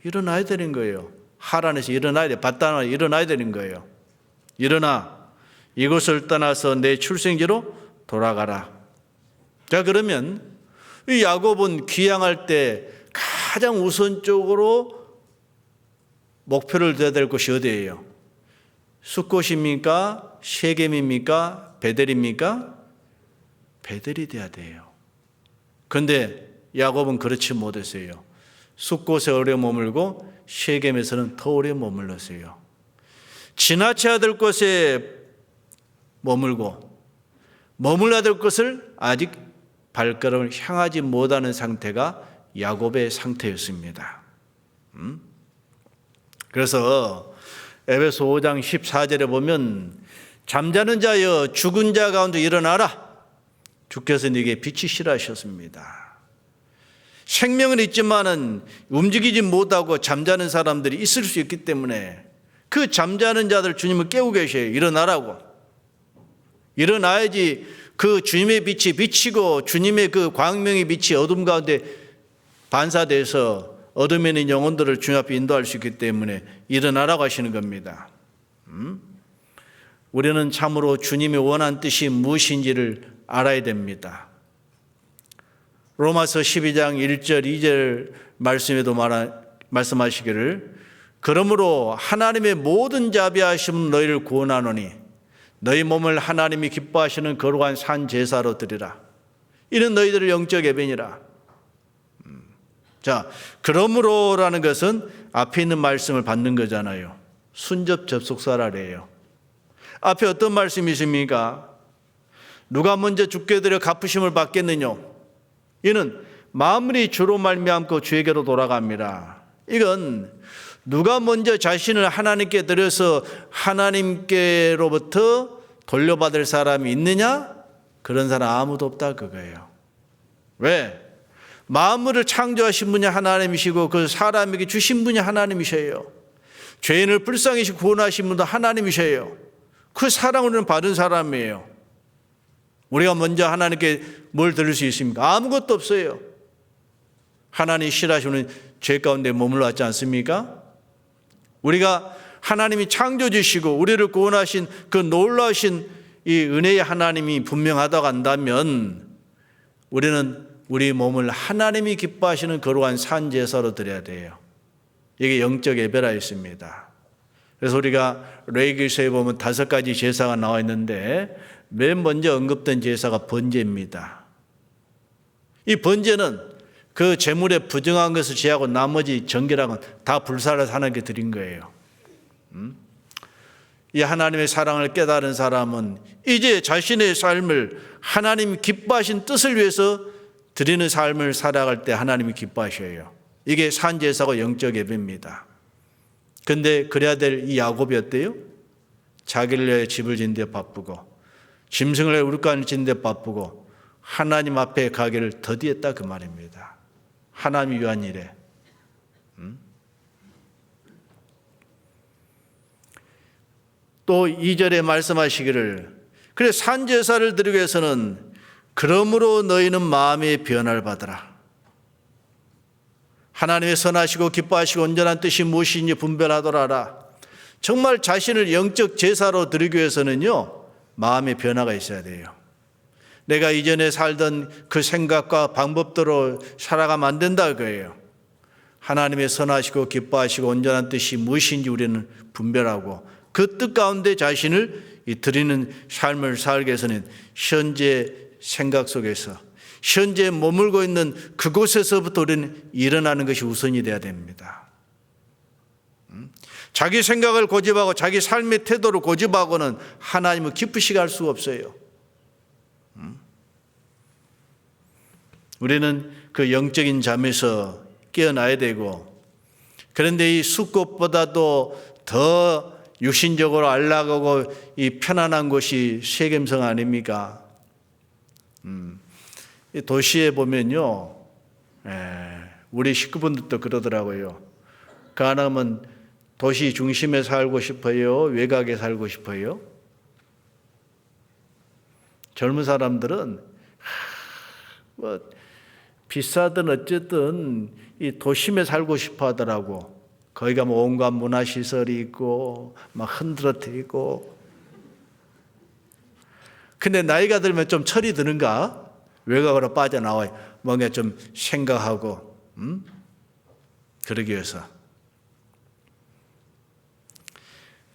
일어나야 되는 거예요. 하란에서 일어나야 돼. 바다나 일어나야 되는 거예요. 일어나. 이곳을 떠나서 내 출생지로 돌아가라. 자, 그러면 이 야곱은 귀향할 때 가장 우선적으로 목표를 둬야 될 곳이 어디예요? 숫곳입니까? 셰겜입니까? 베델입니까? 베델이 돼야 돼요. 그런데 야곱은 그렇지 못했어요. 숫곳에 오래 머물고 셰겜에서는 더 오래 머물렀어요. 지나쳐야 될 곳에 머물고 머물러야 될 것을 아직 발걸음을 향하지 못하는 상태가 야곱의 상태였습니다. 그래서 에베소 5장 14절에 보면 잠자는 자여 죽은 자 가운데 일어나라. 주께서 네게 빛이시라 하셨습니다. 생명은 있지만은 움직이지 못하고 잠자는 사람들이 있을 수 있기 때문에 그 잠자는 자들 주님을 깨우고 계셔요. 일어나라고. 일어나야지 그 주님의 빛이 비치고 주님의 그 광명의 빛이 어둠 가운데 반사돼서 어둠에 있는 영혼들을 주님 앞에 인도할 수 있기 때문에 일어나라고 하시는 겁니다. 우리는 참으로 주님이 원한 뜻이 무엇인지를 알아야 됩니다. 로마서 12장 1절 2절 말씀에도 말씀하시기를 그러므로 하나님의 모든 자비하심은 너희를 구원하노니 너희 몸을 하나님이 기뻐하시는 거룩한 산 제사로 드리라. 이는 너희들의 영적 예배니라. 자, 그러므로라는 것은 앞에 있는 말씀을 받는 거잖아요. 순접 접속사라래요. 앞에 어떤 말씀이 있습니까? 누가 먼저 주께 드려 갚으심을 받겠느냐? 이는 만물이 주로 말미암고 주에게로 돌아갑니다. 이건 누가 먼저 자신을 하나님께 드려서 하나님께로부터 돌려받을 사람이 있느냐? 그런 사람 아무도 없다 그거예요. 왜? 만물을 창조하신 분이 하나님이시고 그 사람에게 주신 분이 하나님이셔요. 죄인을 불쌍히 구원하신 분도 하나님이셔요. 그 사랑을 받은 사람이에요. 우리가 먼저 하나님께 뭘 드릴 수 있습니까? 아무것도 없어요. 하나님이 싫어하시는 죄 가운데 머물러 왔지 않습니까? 우리가 하나님이 창조주시고 우리를 구원하신 그 놀라우신 이 은혜의 하나님이 분명하다고 한다면 우리는 우리 몸을 하나님이 기뻐하시는 거룩한 산 제사로 드려야 돼요. 이게 영적 예배라 했습니다. 그래서 우리가 레위기서에 보면 5가지 제사가 나와 있는데 맨 먼저 언급된 제사가 번제입니다. 이 번제는 그 제물에 부정한 것을 제하고 나머지 정결한 건 다 불살라서 하나님께 드린 거예요. 이 하나님의 사랑을 깨달은 사람은 이제 자신의 삶을 하나님 기뻐하신 뜻을 위해서 드리는 삶을 살아갈 때 하나님이 기뻐하셔요. 이게 산제사고 영적 예배입니다. 근데 그래야 될 이 야곱이 어때요? 자기를 위해 집을 짓는 데 바쁘고 짐승을 위해 우룩간을 짓는 데 바쁘고 하나님 앞에 가기를 더디했다 그 말입니다. 하나님이 위한 일에. 또 2절에 말씀하시기를 그래 산제사를 드리기 위해서는 그러므로 너희는 마음의 변화를 받으라. 하나님의 선하시고 기뻐하시고 온전한 뜻이 무엇인지 분별하도록 하라. 정말 자신을 영적 제사로 드리기 위해서는요, 마음의 변화가 있어야 돼요. 내가 이전에 살던 그 생각과 방법대로 살아가면 안 된다 그거예요. 하나님의 선하시고 기뻐하시고 온전한 뜻이 무엇인지 우리는 분별하고 그 뜻 가운데 자신을 드리는 삶을 살기 위해서는 현재 생각 속에서 현재 머물고 있는 그곳에서부터 우리는 일어나는 것이 우선이 돼야 됩니다. 자기 생각을 고집하고 자기 삶의 태도를 고집하고는 하나님을 기쁘시게 할 수가 없어요. 우리는 그 영적인 잠에서 깨어나야 되고, 그런데 이 수꽃보다도 더 육신적으로 안락하고 이 편안한 곳이 세겜성 아닙니까? 도시에 보면요, 우리 식구분들도 그러더라고요. 가능하면 도시 중심에 살고 싶어요? 외곽에 살고 싶어요? 젊은 사람들은 뭐 비싸든 어쨌든 이 도심에 살고 싶어 하더라고. 거기 가면 온갖 문화시설이 있고 막 흔들어져 있고. 근데 나이가 들면 좀 철이 드는가? 외곽으로 빠져나와요. 뭔가 좀 생각하고 그러기 위해서.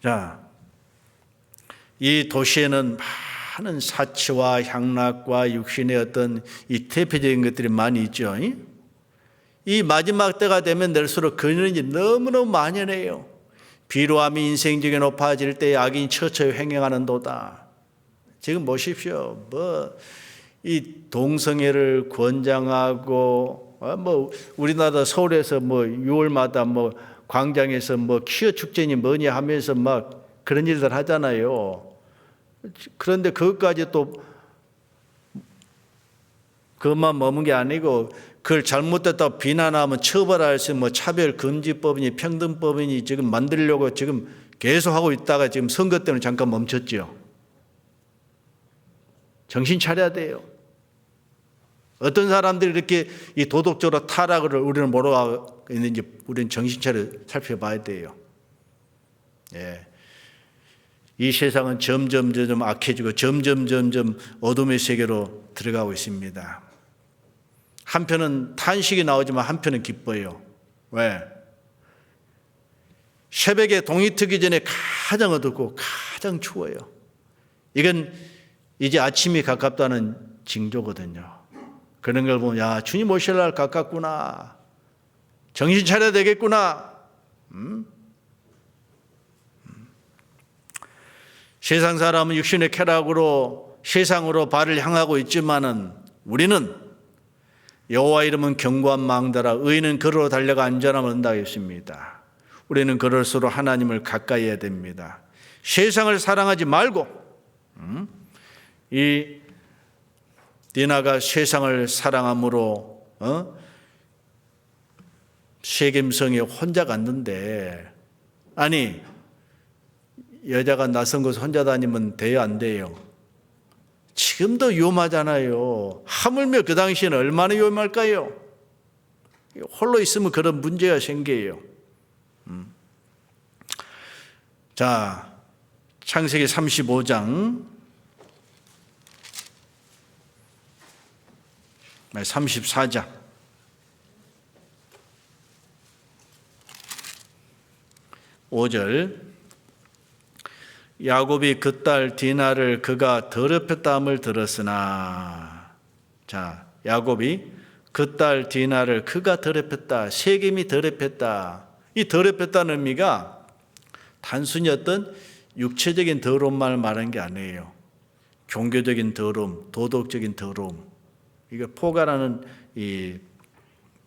자, 이 도시에는 많은 사치와 향락과 육신의 어떤 이 대표적인 것들이 많이 있죠. 이 마지막 때가 되면 될수록 그런 일이 너무너무 만연해요. 비루함이 인생적에 높아질 때 악인이 처처 행행하는도다. 지금 보십시오. 이 동성애를 권장하고 우리나라 서울에서 6월마다 광장에서 퀴어 축제니 뭐니 하면서 막 그런 일들 하잖아요. 그런데 그것까지 또 그것만 머문 게 아니고 그걸 잘못됐다고 비난하면 처벌할 수 있는 차별금지법이니 평등법이니 지금 만들려고 지금 계속 하고 있다가 지금 선거 때문에 잠깐 멈췄죠. 정신 차려야 돼요. 어떤 사람들이 이렇게 이 도덕적으로 타락을 우리는 몰아가고 있는지 우리는 정신 차려 살펴봐야 돼요. 예. 이 세상은 점점 악해지고 점점 어둠의 세계로 들어가고 있습니다. 한편은 탄식이 나오지만 한편은 기뻐요. 왜? 새벽에 동이 트기 전에 가장 어둡고 가장 추워요. 이건 이제 아침이 가깝다는 징조거든요. 그런 걸 보면 야, 주님 오실 날 가깝구나. 정신 차려야 되겠구나. 세상 사람은 육신의 쾌락으로 세상으로 발을 향하고 있지만은 우리는 여호와 이름은 견고한 망대라. 의인은 그로 달려가 안전함을 얻는다 했습니다. 우리는 그럴수록 하나님을 가까이 해야 됩니다. 세상을 사랑하지 말고 이 디나가 세상을 사랑함으로 세겜성에 혼자 갔는데, 아니 여자가 낯선 곳 혼자 다니면 돼요 안 돼요? 지금도 위험하잖아요. 하물며 그 당시에는 얼마나 위험할까요? 홀로 있으면 그런 문제가 생겨요. 자, 창세기 35장 34장 5절. 야곱이 그 딸 디나를 그가 더럽혔다함을 들었으나, 자, 야곱이 그 딸 디나를 그가 더럽혔다. 세겜이 더럽혔다. 이 더럽혔다는 의미가 단순히 어떤 육체적인 더러움만 말하는 게 아니에요. 종교적인 더러움, 도덕적인 더러움. 이게 포가라는 이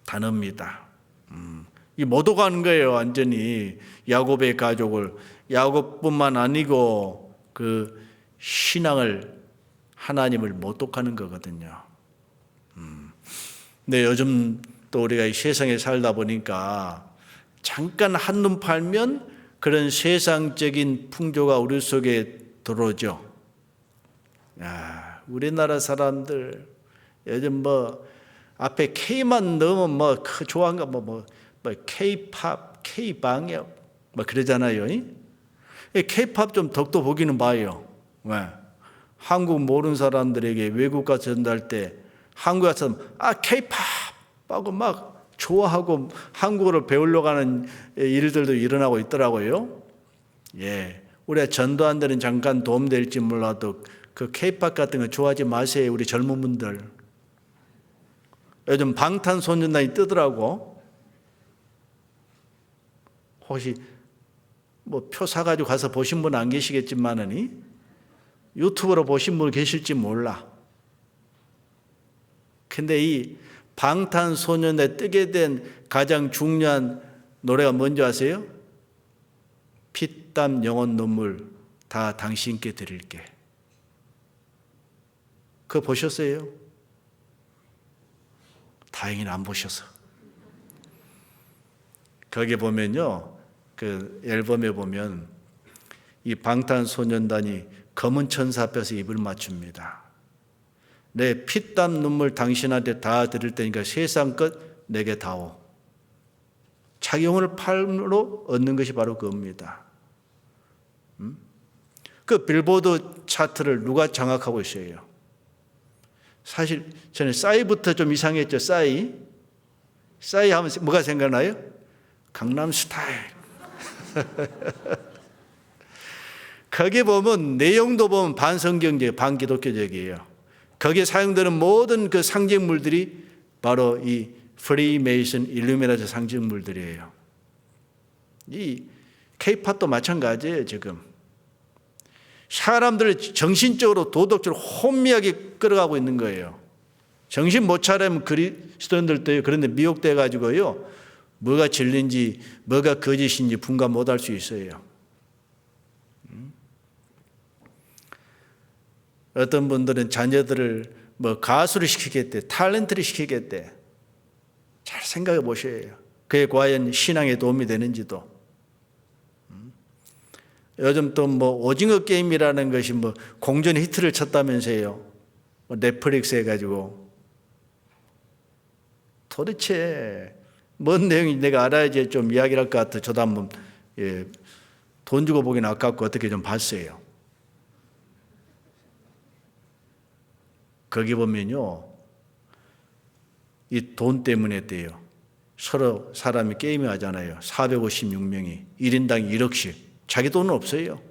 단어입니다. 이 못 오가는 거예요. 완전히 야곱의 가족을. 야곱뿐만 아니고 그 신앙을, 하나님을 못 오가는 거거든요. 근데 요즘 또 우리가 이 세상에 살다 보니까 잠깐 한눈 팔면 그런 세상적인 풍조가 우리 속에 들어오죠. 야, 우리나라 사람들 요즘 뭐 앞에 K만 넣으면 뭐 좋아한 거 뭐 K-팝, K-방역 뭐 그러잖아요. K-팝 좀 덕도 보기는 봐요. 왜? 한국 모르는 사람들에게 외국 가서 전달 때 한국 가서 K-팝 하고 막 좋아하고 한국어를 배우려고 하는 일들도 일어나고 있더라고요. 예, 우리가 전도한 데는 잠깐 도움될지 몰라도 그 K-팝 같은 거 좋아하지 마세요. 우리 젊은 분들. 요즘 방탄소년단이 뜨더라고. 혹시 뭐 표 사가지고 가서 보신 분 안 계시겠지만은 유튜브로 보신 분 계실지 몰라. 근데 이 방탄소년단에 뜨게 된 가장 중요한 노래가 뭔지 아세요? 피땀 영혼 눈물 다 당신께 드릴게. 그거 보셨어요? 다행히 안 보셔서. 거기 보면요, 그 앨범에 보면 이 방탄소년단이 검은 천사 앞에서 입을 맞춥니다. 내 피땀 눈물 당신한테 다 드릴 테니까 세상 것 내게 다오. 자기 영혼을 팔로 얻는 것이 바로 그겁니다. 그 빌보드 차트를 누가 장악하고 있어요? 사실 저는 싸이부터 좀 이상했죠. 싸이 하면 뭐가 생각나요? 강남스타일. 거기 보면 내용도 보면 반성경적, 반기독교적이에요. 거기에 사용되는 모든 그 상징물들이 바로 이 프리메이슨, 일루미나티 상징물들이에요. 이 K-팝도 마찬가지예요. 지금 사람들을 정신적으로 도덕적으로 혼미하게 끌어가고 있는 거예요. 정신 못 차리면 그리스도인들도 그런데 미혹돼 가지고요, 뭐가 진리인지 뭐가 거짓인지 분간 못할 수 있어요. 어떤 분들은 자녀들을 뭐 가수를 시키겠대, 탤런트를 시키겠대. 잘 생각해 보셔야 해요. 그게 과연 신앙에 도움이 되는지도. 요즘 또 뭐 오징어 게임이라는 것이 뭐 공전 히트를 쳤다면서요. 넷플릭스 해가지고. 도대체 뭔 내용인지 내가 알아야지 좀 이야기를 할 것 같아. 저도 한번 돈 주고 보기는 아깝고 어떻게 좀 봤어요. 거기 보면요, 이 돈 때문에 돼요. 서로 사람이 게임을 하잖아요. 456명이 1인당 1억씩. 자기 돈은 없어요.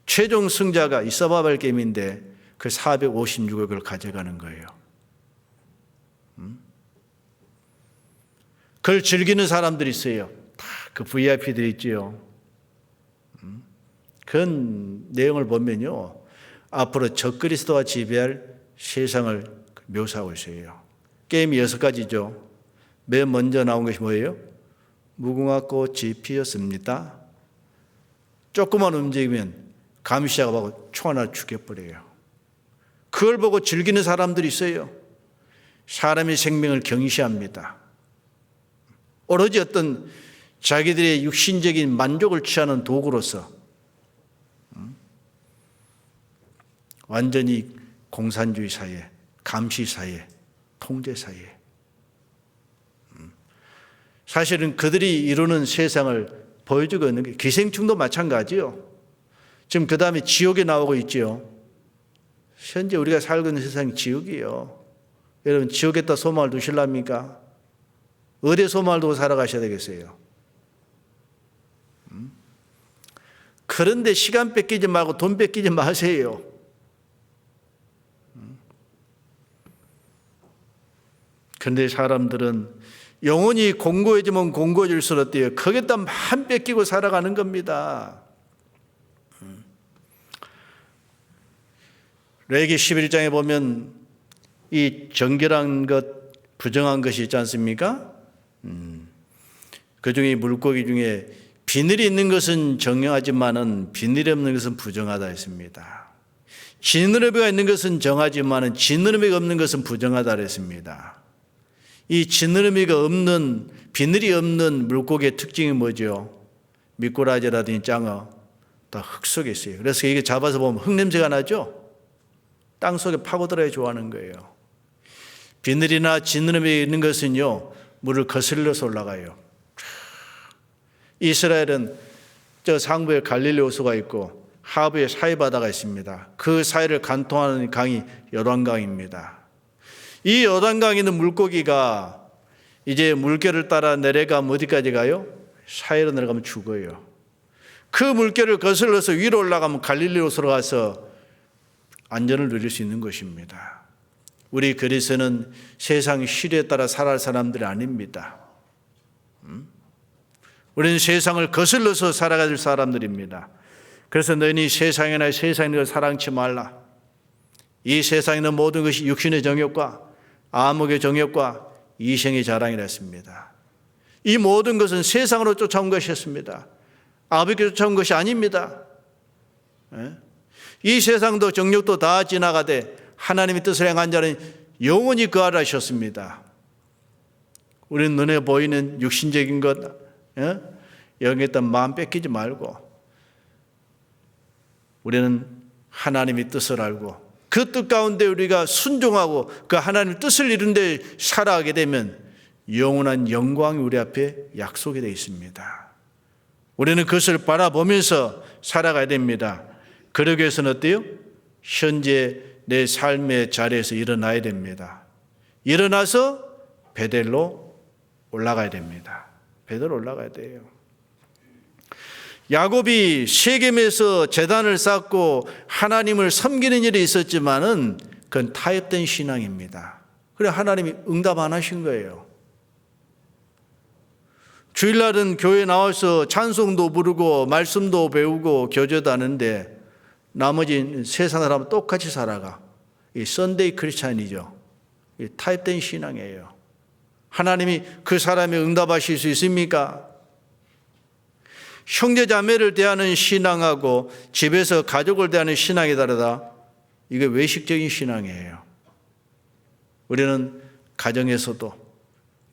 최종 승자가 이 서바이벌 게임인데 그 456억을 가져가는 거예요. 그걸 즐기는 사람들이 있어요. 다 그 VIP들이 있지요. 그런 내용을 보면요, 앞으로 적그리스도가 지배할 세상을 묘사하고 있어요. 게임이 6가지죠. 맨 먼저 나온 것이 뭐예요? 무궁화 꽃이 피었습니다. 조금만 움직이면 감시자가 보고 총 하나 죽여버려요. 그걸 보고 즐기는 사람들이 있어요. 사람의 생명을 경시합니다. 오로지 어떤 자기들의 육신적인 만족을 취하는 도구로서 완전히 공산주의 사회, 감시 사회, 통제 사회. 사실은 그들이 이루는 세상을 보여주고 있는 게 기생충도 마찬가지요. 지금 그 다음에 지옥에 나오고 있죠. 현재 우리가 살고 있는 세상이 지옥이에요. 여러분, 지옥에다 소망을 두실랍니까? 어디에 소망을 두고 살아가셔야 되겠어요? 그런데 시간 뺏기지 말고 돈 뺏기지 마세요. 그런데 사람들은 영혼이 공고해지면 공고해질수록 어때요? 거기다 만 뺏기고 살아가는 겁니다. 레위기 11장에 보면 이 정결한 것, 부정한 것이 있지 않습니까? 그 중에 물고기 중에 비늘이 있는 것은 정하지만은 비늘이 없는 것은 부정하다 했습니다. 지느러미가 있는 것은 정하지만은 지느러미가 없는 것은 부정하다 했습니다. 이 지느러미가 없는, 비늘이 없는 물고기의 특징이 뭐죠? 미꾸라지라든지 짱어 다 흙 속에 있어요. 그래서 이게 잡아서 보면 흙 냄새가 나죠? 땅 속에 파고들어야 좋아하는 거예요. 비늘이나 지느러미 있는 것은요, 물을 거슬러서 올라가요. 이스라엘은 저 상부에 갈릴리 호수가 있고 하부에 사이바다가 있습니다. 그 사이를 관통하는 강이 요단강입니다. 이 요단강에 있는 물고기가 이제 물결을 따라 내려가면 어디까지 가요? 사이로 내려가면 죽어요. 그 물결을 거슬러서 위로 올라가면 갈릴리 호수로 가서 안전을 누릴 수 있는 것입니다. 우리 그리스도는 세상 시류에 따라 살아갈 사람들이 아닙니다. 우리는 세상을 거슬러서 살아갈 사람들입니다. 그래서 너희 세상이나 세상의 걸 사랑치 말라. 이 세상에 있는 모든 것이 육신의 정욕과 암흑의 정욕과 이생의 자랑이라 했습니다. 이 모든 것은 세상으로 쫓아온 것이었습니다. 아버지께 쫓아온 것이 아닙니다. 이 세상도 정욕도 다 지나가되 하나님의 뜻을 행한 자는 영원히 그하라 하셨습니다. 우리는 눈에 보이는 육신적인 것, 여기에 있던 마음 뺏기지 말고 우리는 하나님의 뜻을 알고 그 뜻 가운데 우리가 순종하고 그 하나님의 뜻을 이룬 데 살아가게 되면 영원한 영광이 우리 앞에 약속이 되어 있습니다. 우리는 그것을 바라보면서 살아가야 됩니다. 그러기 위해서는 어때요? 현재 내 삶의 자리에서 일어나야 됩니다. 일어나서 베델로 올라가야 됩니다. 베델로 올라가야 돼요. 야곱이 세겜에서 제단을 쌓고 하나님을 섬기는 일이 있었지만은 그건 타협된 신앙입니다. 그래 하나님이 응답 안 하신 거예요. 주일날은 교회에 나와서 찬송도 부르고 말씀도 배우고 교제도 하는데 나머지 세상 사람은 똑같이 살아가. 이 썬데이 크리스찬이죠. 이 타협된 신앙이에요. 하나님이 그 사람이 응답하실 수 있습니까? 형제 자매를 대하는 신앙하고 집에서 가족을 대하는 신앙이 다르다. 이게 외식적인 신앙이에요. 우리는 가정에서도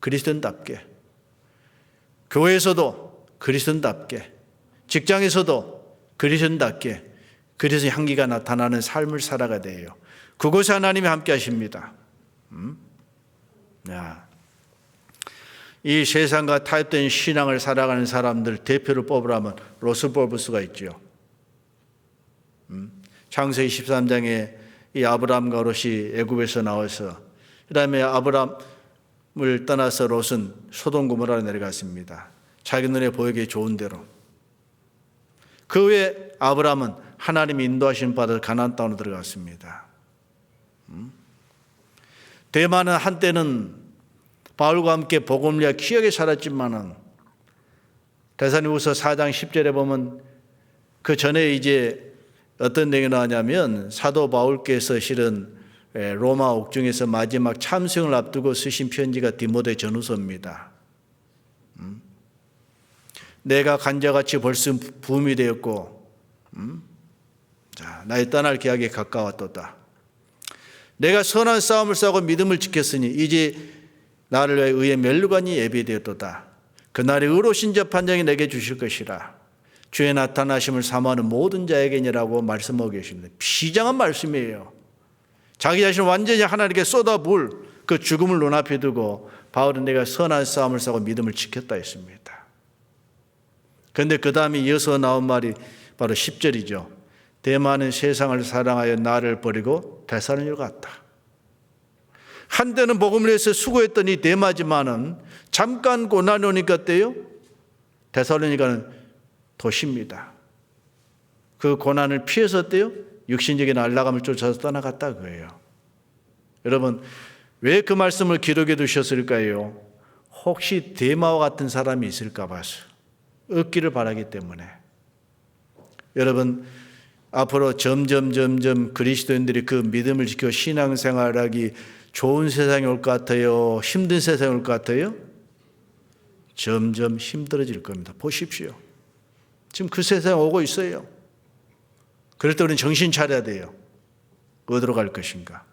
그리스도인답게, 교회에서도 그리스도인답게, 직장에서도 그리스도인답게 그래서 향기가 나타나는 삶을 살아가야 돼요. 그곳에 하나님이 함께 하십니다. 이 세상과 타협된 신앙을 살아가는 사람들 대표를 뽑으라면 롯을 뽑을 수가 있죠. 창세기 13장에 이 아브라함과 롯이 애굽에서 나와서 그 다음에 아브라함을 떠나서 롯은 소돔 고모라로 내려갔습니다. 자기 눈에 보이기 좋은 대로. 그 후에 아브라함은 하나님이 인도하신 바다 가나안 땅으로 들어갔습니다. 대만은 한때는 바울과 함께 복음을 위하여 귀하게 살았지만은 데살로니가후서 4장 10절에 보면 그 전에 이제 어떤 내용이 나오냐면 사도 바울께서 실은 로마 옥중에서 마지막 참수형을 앞두고 쓰신 편지가 디모데 전후서입니다. 내가 간자같이 벌써 부음이 되었고 나의 떠날 계약이 가까웠도다. 내가 선한 싸움을 싸우고 믿음을 지켰으니 이제 나를 위하여 의의 멸류관이 예비되었도다. 그날에 의로우신 자 판장이 내게 주실 것이라. 주의 나타나심을 사모하는 모든 자에게니라고 말씀하고 계십니다. 비장한 말씀이에요. 자기 자신을 완전히 하나님께 쏟아부을 그 죽음을 눈앞에 두고 바울은 내가 선한 싸움을 싸우고 믿음을 지켰다 했습니다. 그런데 그 다음에 이어서 나온 말이 바로 10절이죠. 대만은 세상을 사랑하여 나를 버리고 데살로니가로 갔다. 한때는 복음을 위해서 수고했던 이 대마지만은 잠깐 고난이 오니까 어때요? 데살로니가는 도시입니다. 그 고난을 피해서 어때요? 육신적인 안락함을 쫓아서 떠나갔다 그거예요. 여러분 왜 그 말씀을 기록해 두셨을까요? 혹시 대마와 같은 사람이 있을까 봐서, 없기를 바라기 때문에. 여러분 앞으로 점점 그리스도인들이 그 믿음을 지켜 신앙생활하기 좋은 세상이 올 것 같아요? 힘든 세상이 올 것 같아요? 점점 힘들어질 겁니다. 보십시오. 지금 그 세상에 오고 있어요. 그럴 때 우리는 정신 차려야 돼요. 어디로 갈 것인가?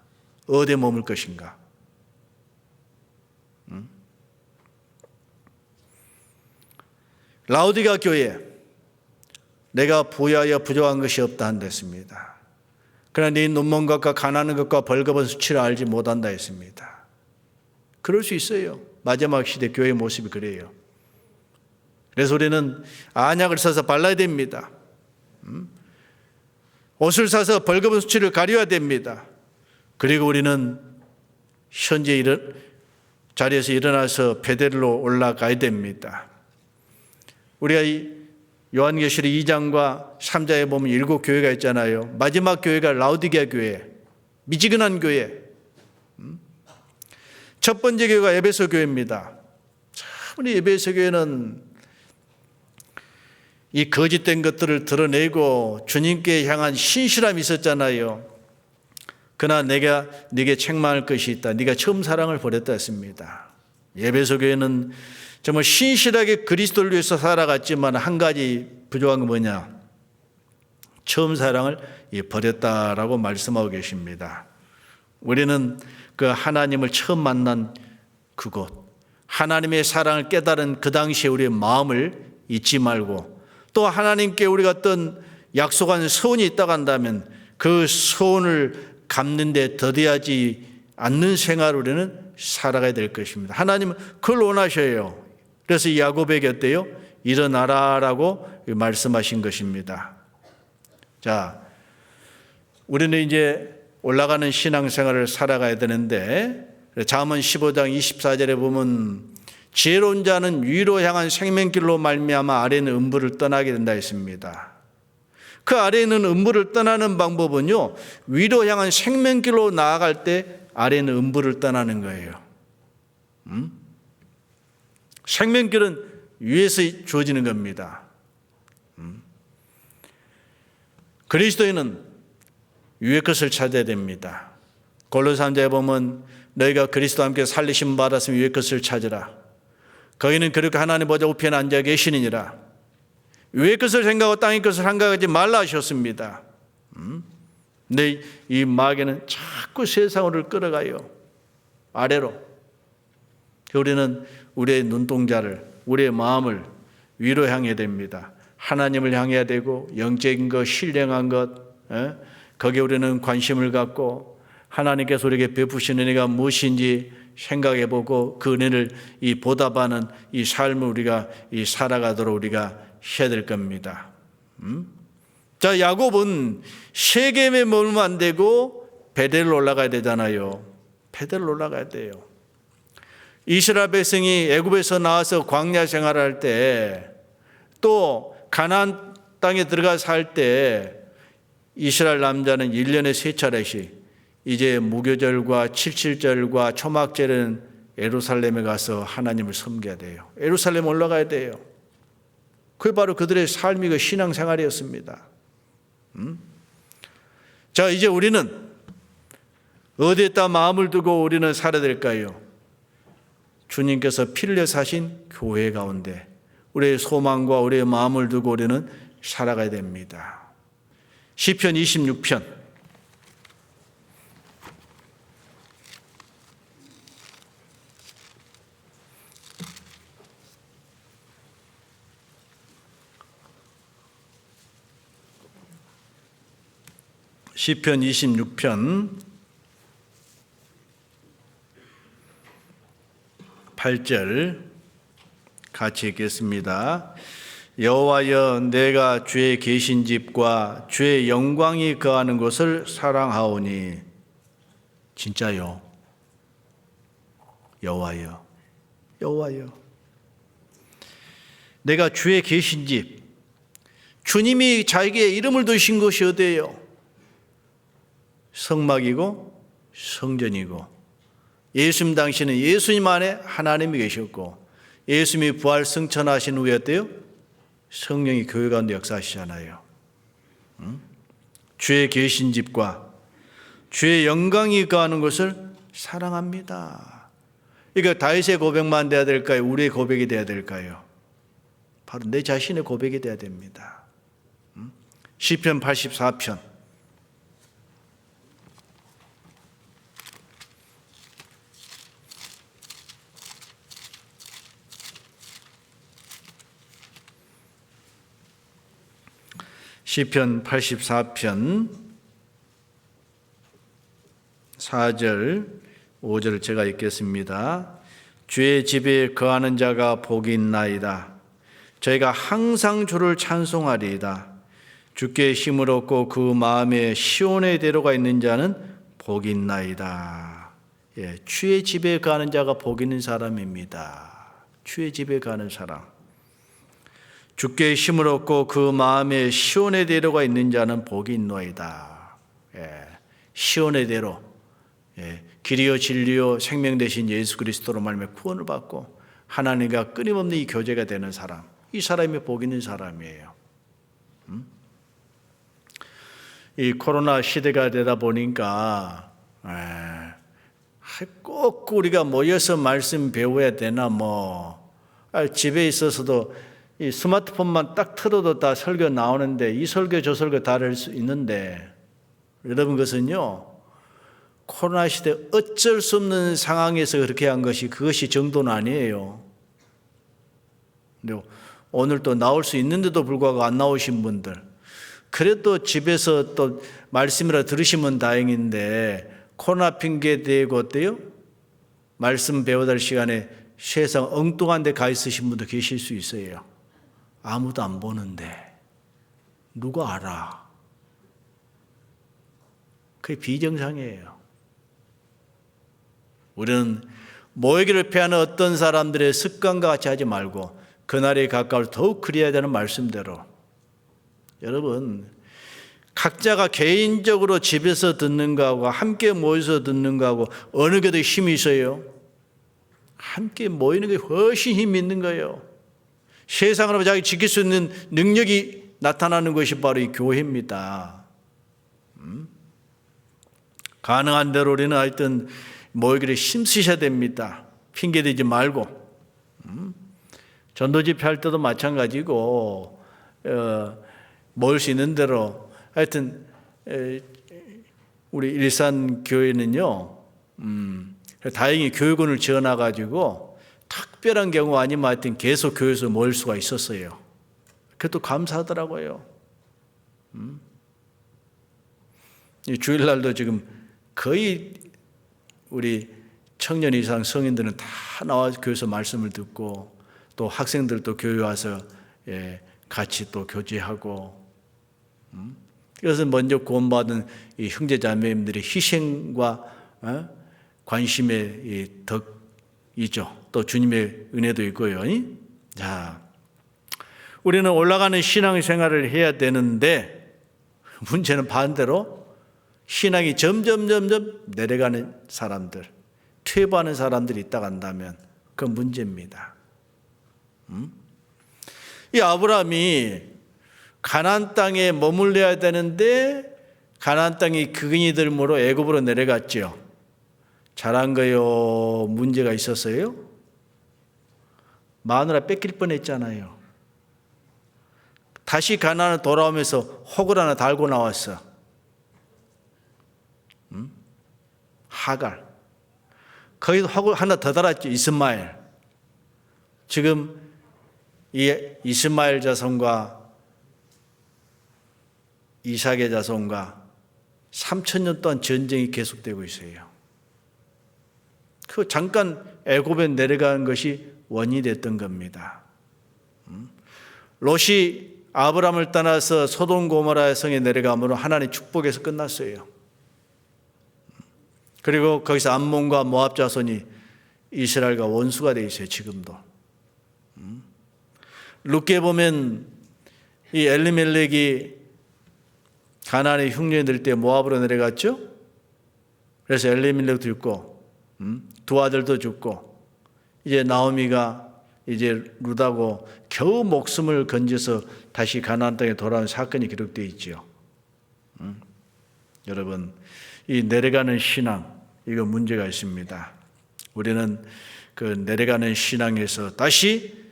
어디에 머물 것인가? 라오디가 교회, 내가 부유하여 부족한 것이 없다 한댔습니다. 그러나 네 눈먼 것과 가난한 것과 벌거벗은 수치를 알지 못한다 했습니다. 그럴 수 있어요. 마지막 시대 교회의 모습이 그래요. 그래서 우리는 안약을 써서 발라야 됩니다. 옷을 사서 벌거벗은 수치를 가려야 됩니다. 그리고 우리는 현재 자리에서 일어나서 베델로 올라가야 됩니다. 우리가 이 요한계시록 2장과 3장에 보면 7 교회가 있잖아요. 마지막 교회가 라오디게아 교회, 미지근한 교회. 첫 번째 교회가 에베소 교회입니다. 우리 에베소 교회는 이 거짓된 것들을 드러내고 주님께 향한 신실함이 있었잖아요. 그러나 내가 네게 책망할 것이 있다. 네가 처음 사랑을 버렸다 했습니다. 에베소 교회는 정말 신실하게 그리스도를 위해서 살아갔지만 한 가지 부족한 건 뭐냐? 처음 사랑을 버렸다라고 말씀하고 계십니다. 우리는 그 하나님을 처음 만난 그곳, 하나님의 사랑을 깨달은 그 당시에 우리의 마음을 잊지 말고, 또 하나님께 우리가 어떤 약속한 소원이 있다고 한다면 그 소원을 갚는 데 더디하지 않는 생활을 우리는 살아가야 될 것입니다. 하나님은 그걸 원하셔요. 그래서 야곱에게 어때요? 일어나라라고 말씀하신 것입니다. 자, 우리는 이제 올라가는 신앙생활을 살아가야 되는데, 잠언 15장 24절에 보면 지혜로운 자는 위로 향한 생명길로 말미암아 아래는 음부를 떠나게 된다 했습니다. 그 아래에 있는 음부를 떠나는 방법은요, 위로 향한 생명길로 나아갈 때 아래는 음부를 떠나는 거예요. 생명길은 위에서 주어지는 겁니다. 그리스도인은 위의 것을 찾아야 됩니다. 골로새 3장에 보면 너희가 그리스도와 함께 살리심 받았으면 위의 것을 찾으라. 거기는 그렇게 하나님 보좌 우편에 앉아 계시느니라. 위의 것을 생각하고 땅의 것을 생각하지 말라 하셨습니다. 근데 이 마귀는 자꾸 세상으로 끌어가요. 아래로. 우리는 우리의 눈동자를, 우리의 마음을 위로 향해야 됩니다. 하나님을 향해야 되고, 영적인 것, 신령한 것, 거기에 우리는 관심을 갖고 하나님께서 우리에게 베푸신 은혜가 무엇인지 생각해 보고 그 은혜를 보답하는 이 삶을 우리가 살아가도록 우리가 해야 될 겁니다. 자, 야곱은 셰겜에 머물면 안 되고 베델로 올라가야 되잖아요. 베델로 올라가야 돼요. 이스라엘 백성이 애굽에서 나와서 광야 생활할 때, 또 가나안 땅에 들어가 살 때 이스라엘 남자는 1년에 3차례씩 이제 무교절과 칠칠절과 초막절은 예루살렘에 가서 하나님을 섬겨야 돼요. 예루살렘 올라가야 돼요. 그게 바로 그들의 삶이 그 신앙생활이었습니다. 자, 이제 우리는 어디에다 마음을 두고 우리는 살아야 될까요? 주님께서 피를 흘려 사신 교회 가운데 우리의 소망과 우리의 마음을 두고 우리는 살아가야 됩니다. 시편 26편 시편 26편 8절 같이 읽겠습니다. 여호와여, 내가 주의 계신 집과 주의 영광이 거하는 곳을 사랑하오니. 진짜요. 여호와여, 여호와여, 내가 주의 계신 집, 주님이 자기의 이름을 두신 곳이 어디예요? 성막이고 성전이고, 예수님 당시는 예수님 안에 하나님이 계셨고, 예수님이 부활 승천하신 후에 어때요? 성령이 교회 가운데 역사하시잖아요. 주의 계신 집과 주의 영광이 거하는 것을 사랑합니다. 이거 다윗의 고백만 돼야 될까요? 우리의 고백이 돼야 될까요? 바로 내 자신의 고백이 돼야 됩니다. 시편 84편 시편 84편 4절 5절을 제가 읽겠습니다. 주의 집에 거하는 자가 복이 있나이다. 저희가 항상 주를 찬송하리이다. 주께 힘을 얻고 그 마음에 시온의 대로가 있는 자는 복이 있나이다. 예, 주의 집에 거하는 자가 복 있는 사람입니다. 주의 집에 거하는 사람. 주께 힘을 얻고 그 마음에 시온의 대로가 있는 자는 복이 있노이다. 예, 시온의 대로, 예, 길이요 진리요 생명 되신 예수 그리스도로 말미암아 구원을 받고 하나님과 끊임없는 이 교제가 되는 사람, 이 사람이 복 있는 사람이에요. 이 코로나 시대가 되다 보니까 꼭 우리가 모여서 말씀 배워야 되나 집에 있어서도 이 스마트폰만 딱 틀어도 다 설교 나오는데 이 설교 저 설교 다 할 수 있는데 여러분 그것은요 코로나 시대 어쩔 수 없는 상황에서 그렇게 한 것이 그것이 정도는 아니에요. 근데 오늘 또 나올 수 있는데도 불구하고 안 나오신 분들 그래도 집에서 또 말씀이라 들으시면 다행인데 코로나 핑계 대고 어때요? 말씀 배워달 시간에 세상 엉뚱한 데 가 있으신 분도 계실 수 있어요. 아무도 안 보는데 누가 알아? 그게 비정상이에요. 우리는 모이기를 피하는 어떤 사람들의 습관과 같이 하지 말고 그날에 가까울 더욱 그리해야 되는 말씀대로 여러분 각자가 개인적으로 집에서 듣는 거하고 함께 모여서 듣는 거하고 어느 게 더 힘이 있어요? 함께 모이는 게 훨씬 힘이 있는 거예요. 세상으로 자기 지킬 수 있는 능력이 나타나는 것이 바로 이 교회입니다. 가능한 대로 우리는 하여튼 모이기를 힘쓰셔야 됩니다. 핑계대지 말고. 전도집회 할 때도 마찬가지고 모일 수 있는 대로 하여튼 우리 일산 교회는요 다행히 교육원을 지어놔가지고 특별한 경우 아니면 하여튼 계속 교회에서 모일 수가 있었어요. 그것도 감사하더라고요. 주일날도 지금 거의 우리 청년 이상 성인들은 다 나와 교회에서 말씀을 듣고 또 학생들도 교회 와서 같이 또 교제하고 이것은 먼저 구원받은 이 형제 자매님들의 희생과 관심의 덕이죠. 또 주님의 은혜도 있고요. 자, 우리는 올라가는 신앙생활을 해야 되는데 문제는 반대로 신앙이 점점 내려가는 사람들, 퇴보하는 사람들이 있다 간다면 그건 문제입니다. 이 아브라함이 가나안 땅에 머물러야 되는데 가나안 땅이 그근이 들므로 애굽으로 내려갔죠. 잘한 거요? 문제가 있었어요? 마누라 뺏길 뻔했잖아요. 다시 가나안을 돌아오면서 혹을 하나 달고 나왔어. 하갈. 거기도 혹을 하나 더 달았죠. 이스마엘. 지금 이 이스마엘 자손과 이삭의 자손과 3,000년 동안 전쟁이 계속되고 있어요. 그 잠깐 애굽에 내려간 것이 원인이 됐던 겁니다. 롯이 아브람을 떠나서 소돔 고모라 성에 내려감으로 하나님의 축복에서 끝났어요. 그리고 거기서 암몬과 모압 자손이 이스라엘과 원수가 되어 있어요. 지금도. 룻기에 보면 이 엘리멜렉이 가나안의 흉년이 될 때 모압으로 내려갔죠. 그래서 엘리멜렉도 죽고 두 아들도 죽고 이제 나오미가 이제 룻하고 겨우 목숨을 건져서 다시 가나안 땅에 돌아온 사건이 기록되어 있죠. 여러분, 이 내려가는 신앙, 이거 문제가 있습니다. 우리는 그 내려가는 신앙에서 다시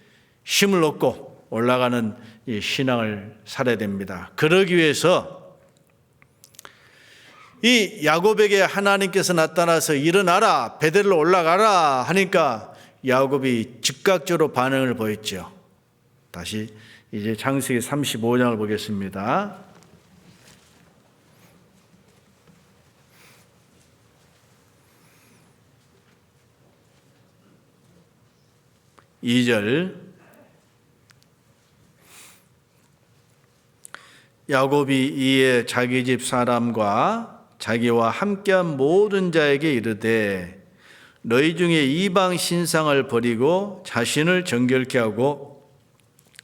힘을 얻고 올라가는 이 신앙을 살아야 됩니다. 그러기 위해서 이 야곱에게 하나님께서 나타나서 일어나라, 베델로 올라가라 하니까 야곱이 즉각적으로 반응을 보였죠. 다시 이제 창세기 35장을 보겠습니다. 2절, 야곱이 이에 자기 집 사람과 자기와 함께한 모든 자에게 이르되 너희 중에 이방 신상을 버리고 자신을 정결케 하고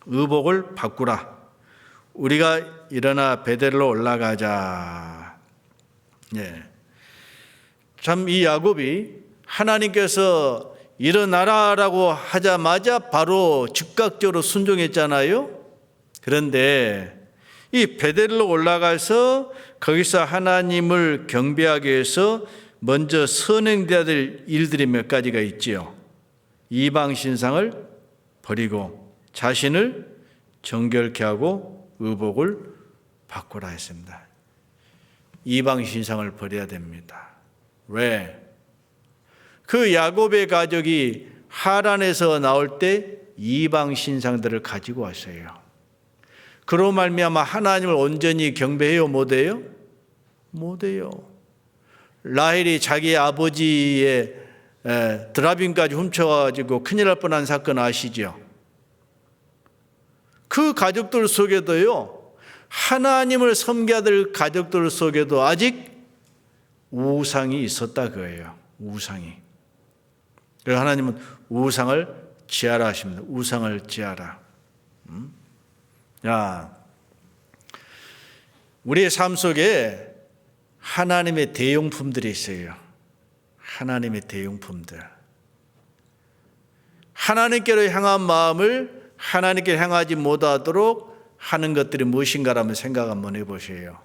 의복을 바꾸라. 우리가 일어나 베델로 올라가자. 예. 참 이 야곱이 하나님께서 일어나라라고 하자마자 바로 즉각적으로 순종했잖아요. 그런데 이 베델로 올라가서 거기서 하나님을 경배하기 위해서 먼저 선행돼야 될 일들이 몇 가지가 있지요. 이방 신상을 버리고 자신을 정결케 하고 의복을 바꾸라 했습니다. 이방 신상을 버려야 됩니다. 왜? 그 야곱의 가족이 하란에서 나올 때 이방 신상들을 가지고 왔어요. 그로 말미암아 하나님을 온전히 경배해요, 못해요? 못해요. 라헬이 자기 아버지의 드라빔까지 훔쳐가지고 큰일 날 뻔한 사건 아시죠? 그 가족들 속에도요, 하나님을 섬겨야 될 가족들 속에도 아직 우상이 있었다 그거예요. 우상이. 그래서 하나님은 우상을 지하라 하십니다. 우상을 지하라. 야, 우리의 삶 속에 하나님의 대용품들이 있어요. 하나님의 대용품들. 하나님께로 향한 마음을 하나님께 향하지 못하도록 하는 것들이 무엇인가라면 생각 한번 해보세요.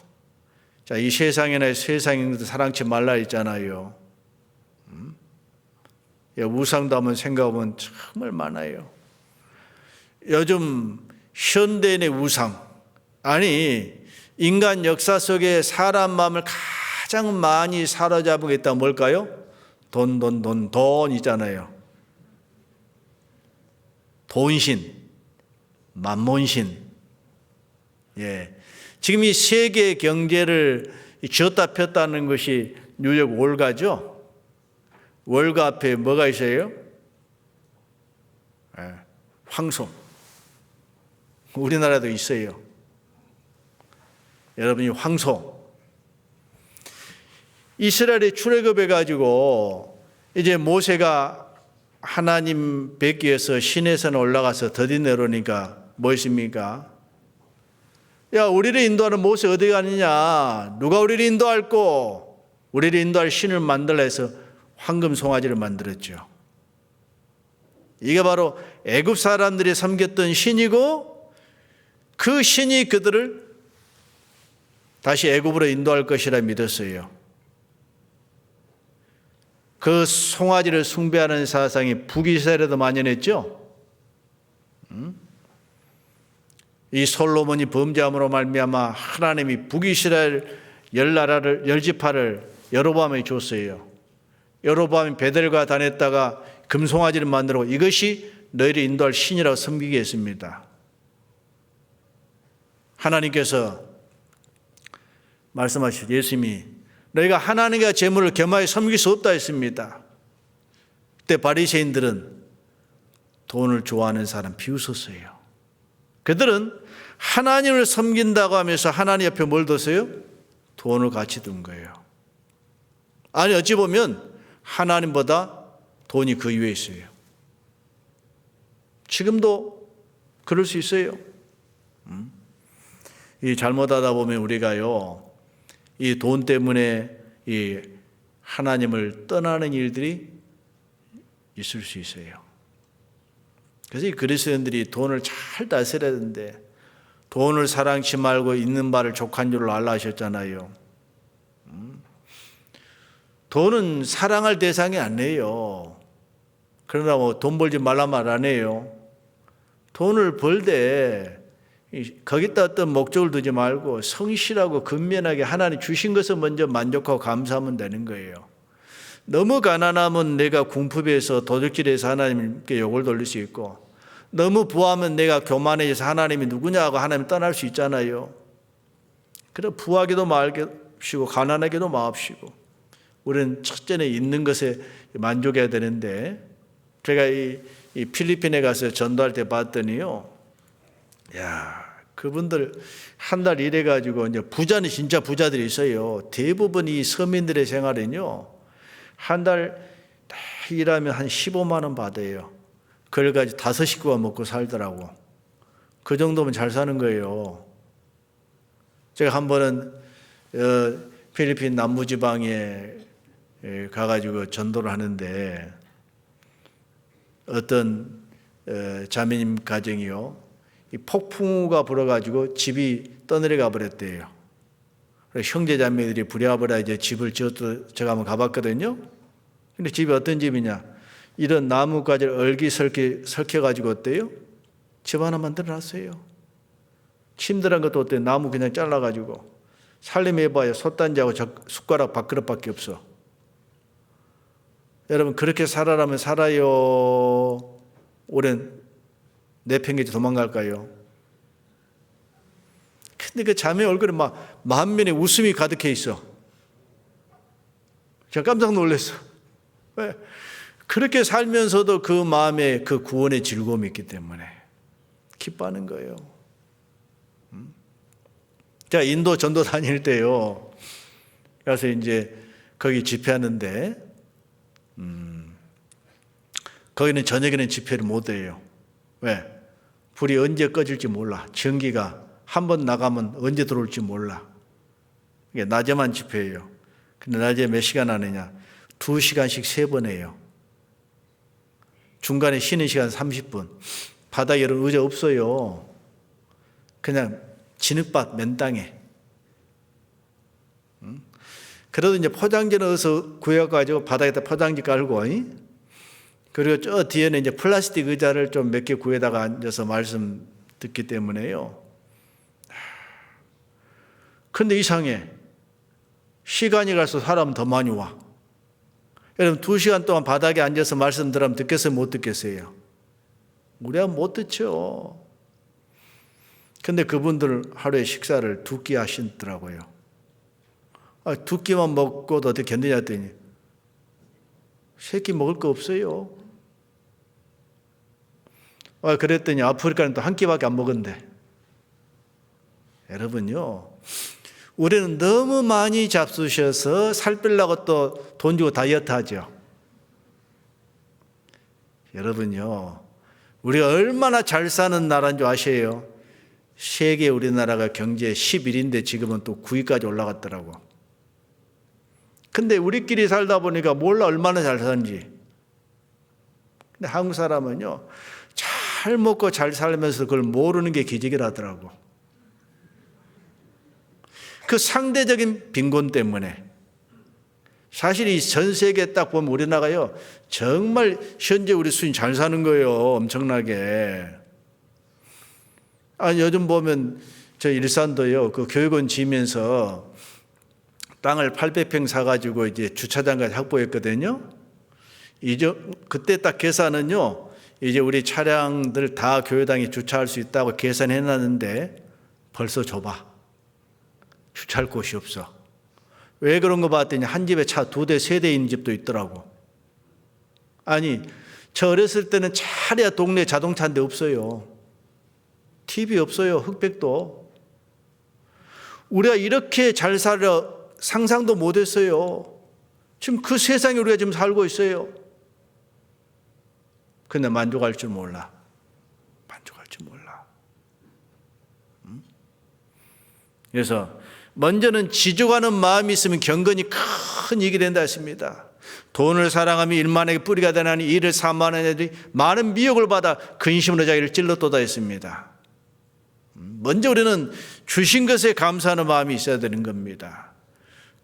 자, 이 세상에나 세상인들 사랑치 말라 했잖아요. 우상도 한번 생각하면 정말 많아요. 요즘 현대인의 우상, 아니 인간 역사 속에 사람 마음을 가장 많이 사로잡은 게 있다면 뭘까요? 돈이잖아요. 돈신, 만몬신. 예. 지금 이 세계 경제를 쥐었다 폈다는 것이 뉴욕 월가죠. 월가 앞에 뭐가 있어요? 황소. 우리나라도 있어요. 여러분이 황소. 이스라엘이 출애굽해 가지고 이제 모세가 하나님 뵙기 위해서 시내산에 올라가서 더디 내려오니까 뭐 있습니까? 야, 우리를 인도하는 모세 어디 가느냐? 누가 우리를 인도할꼬? 우리를 인도할 신을 만들라 해서 황금 송아지를 만들었죠. 이게 바로 애굽 사람들이 섬겼던 신이고 그 신이 그들을 다시 애굽으로 인도할 것이라 믿었어요. 그 송아지를 숭배하는 사상이 북이스라엘에도 만연했죠. 이 솔로몬이 범죄함으로 말미암아 하나님이 북이스라엘 열 지파를 여로보암에게 줬어요. 여로보암이 베델과 다녔다가 금송아지를 만들고 이것이 너희를 인도할 신이라고 섬기게 했습니다. 하나님께서 말씀하시죠. 예수님이 너희가 하나님과 재물을 겸하여 섬길 수 없다 했습니다. 그때 바리새인들은 돈을 좋아하는 사람 비웃었어요. 그들은 하나님을 섬긴다고 하면서 하나님 옆에 뭘 뒀어요? 돈을 같이 둔 거예요. 아니 어찌 보면 하나님보다 돈이 그 위에 있어요. 지금도 그럴 수 있어요. 이 잘못하다 보면 우리가요, 이 돈 때문에 이 하나님을 떠나는 일들이 있을 수 있어요. 그래서 이 그리스도인들이 돈을 잘 다스려야 되는데 돈을 사랑치 말고 있는 바를 족한 줄로 알라 하셨잖아요. 돈은 사랑할 대상이 아니에요. 그러나 뭐 돈 벌지 말라 말 안 해요. 돈을 벌 때 거기다 어떤 목적을 두지 말고 성실하고 근면하게 하나님 주신 것을 먼저 만족하고 감사하면 되는 거예요. 너무 가난하면 내가 궁핍해서 도둑질해서 하나님께 욕을 돌릴 수 있고, 너무 부하면 내가 교만해져서 하나님이 누구냐고 하나님 떠날 수 있잖아요. 그래 부하게도 마시고 가난하게도 마옵시고, 우리는 첫째는 있는 것에 만족해야 되는데, 제가 이 필리핀에 가서 전도할 때 봤더니요, 야, 그분들 한 달 일해가지고 이제 부자는 진짜 부자들이 있어요. 대부분 이 서민들의 생활은요, 한 달 일하면 한 15만 원 받아요. 그걸 가지고 5식구가 먹고 살더라고. 그 정도면 잘 사는 거예요. 제가 한 번은 필리핀 남부지방에 가가지고 전도를 하는데, 어떤 자매님 가정이요, 이 폭풍우가 불어가지고 집이 떠내려가 버렸대요. 형제 자매들이 부랴부랴 이제 집을 지었도 제가 한번 가봤거든요. 근데 집이 어떤 집이냐? 이런 나뭇가지를 설켜가지고 어때요? 집 하나 만들어놨어요. 침대란 것도 어때요? 나무 그냥 잘라가지고. 살림해봐야 솥단지하고 숟가락 밥그릇밖에 없어. 여러분 그렇게 살아라면 살아요? 오랜 내팽개치 도망갈까요? 근데 그 자매 얼굴에 막 만면에 웃음이 가득해 있어. 제가 깜짝 놀랐어. 왜? 그렇게 살면서도 그 마음에 그 구원의 즐거움이 있기 때문에 기뻐하는 거예요. 제가 인도 전도 다닐 때요, 그래서 이제 거기 집회하는데, 거기는 저녁에는 집회를 못 해요. 왜? 불이 언제 꺼질지 몰라. 전기가 한 번 나가면 언제 들어올지 몰라. 이게 낮에만 집회해요. 근데 낮에 몇 시간 하느냐? 2시간씩 3번 해요. 중간에 쉬는 시간 30분. 바닥에 의자 없어요. 그냥 진흙밭 맨땅에. 그래도 이제 포장지는 어디서 구해가지고 바닥에다 포장지 깔고, 그리고 저 뒤에는 이제 플라스틱 의자를 좀 몇 개 구해다가 앉아서 말씀 듣기 때문에요. 근데 이상해. 시간이 갈수록 사람 더 많이 와. 여러분 2시간 동안 바닥에 앉아서 말씀 들으면 듣겠어요? 못 듣겠어요? 우리야 못 듣죠. 근데 그분들 하루에 식사를 2끼 하시더라고요. 2끼만 먹고도 어떻게 견디냐 했더니 3끼 먹을 거 없어요. 그랬더니 아프리카는 또 1끼밖에 안 먹은대. 여러분요, 우리는 너무 많이 잡수셔서 살 빼려고 또 돈 주고 다이어트 하죠. 여러분요, 우리가 얼마나 잘 사는 나라인 줄 아세요? 세계 우리나라가 경제 11위인데 지금은 또 9위까지 올라갔더라고. 근데 우리끼리 살다 보니까 몰라 얼마나 잘 사는지. 근데 한국 사람은요, 잘 먹고 잘 살면서 그걸 모르는 게 기적이라더라고. 그 상대적인 빈곤 때문에. 사실 이 전 세계 딱 보면 우리나라가요, 정말 현재 우리 수준 잘 사는 거예요. 엄청나게. 요즘 보면 저 일산도요, 그 교육원 지면서 땅을 800평 사가지고 이제 주차장까지 확보했거든요. 그때 딱 계산은요, 이제 우리 차량들 다 교회당에 주차할 수 있다고 계산해 놨는데 벌써 좁아. 주차할 곳이 없어. 왜 그런 거 봤더니 한 집에 차 2대, 3대 있는 집도 있더라고. 아니, 저 어렸을 때는 차례야 동네 자동차인데 없어요. TV 없어요. 흑백도. 우리가 이렇게 잘 살아 상상도 못했어요. 지금 그 세상에 우리가 지금 살고 있어요. 근데 만족할 줄 몰라. 만족할 줄 몰라. 그래서 먼저는 지족하는 마음이 있으면 경건이 큰 이익이 된다 했습니다. 돈을 사랑하며 일만에게 뿌리가 되나니 이를 사모하는 애들이 많은 미혹을 받아 근심으로 자기를 찔렀도다 했습니다. 먼저 우리는 주신 것에 감사하는 마음이 있어야 되는 겁니다.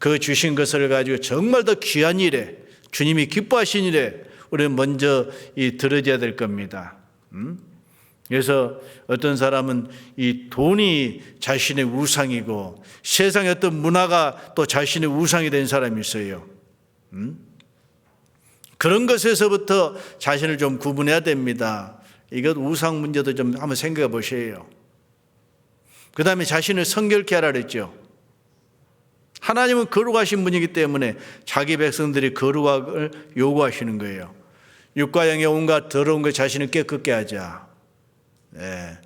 그 주신 것을 가지고 정말 더 귀한 일에, 주님이 기뻐하신 일에 우리는 먼저 들어져야 될 겁니다. 그래서 어떤 사람은 이 돈이 자신의 우상이고 세상의 어떤 문화가 또 자신의 우상이 된 사람이 있어요. 그런 것에서부터 자신을 좀 구분해야 됩니다. 이것 우상 문제도 좀 한번 생각해 보세요. 그 다음에 자신을 성결케 하라 그랬죠. 하나님은 거룩하신 분이기 때문에 자기 백성들이 거룩함을 요구하시는 거예요. 육과 영의 온갖 더러운 것 자신을 깨끗게 하자. 네.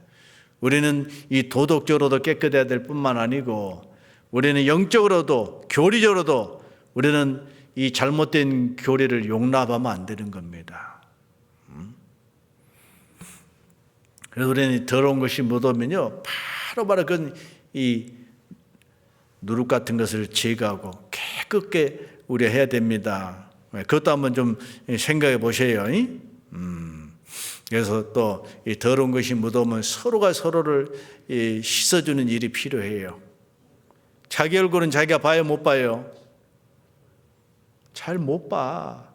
우리는 이 도덕적으로도 깨끗해야 될 뿐만 아니고 우리는 영적으로도 교리적으로도 우리는 이 잘못된 교리를 용납하면 안 되는 겁니다. 그래서 우리는 더러운 것이 묻으면요 바로 이 누룩 같은 것을 제거하고 깨끗게 우리가 해야 됩니다. 그것도 한번 좀 생각해 보세요. 그래서 또 이 더러운 것이 묻으면 서로가 서로를 씻어주는 일이 필요해요. 자기 얼굴은 자기가 봐요, 못 봐요? 잘 못 봐.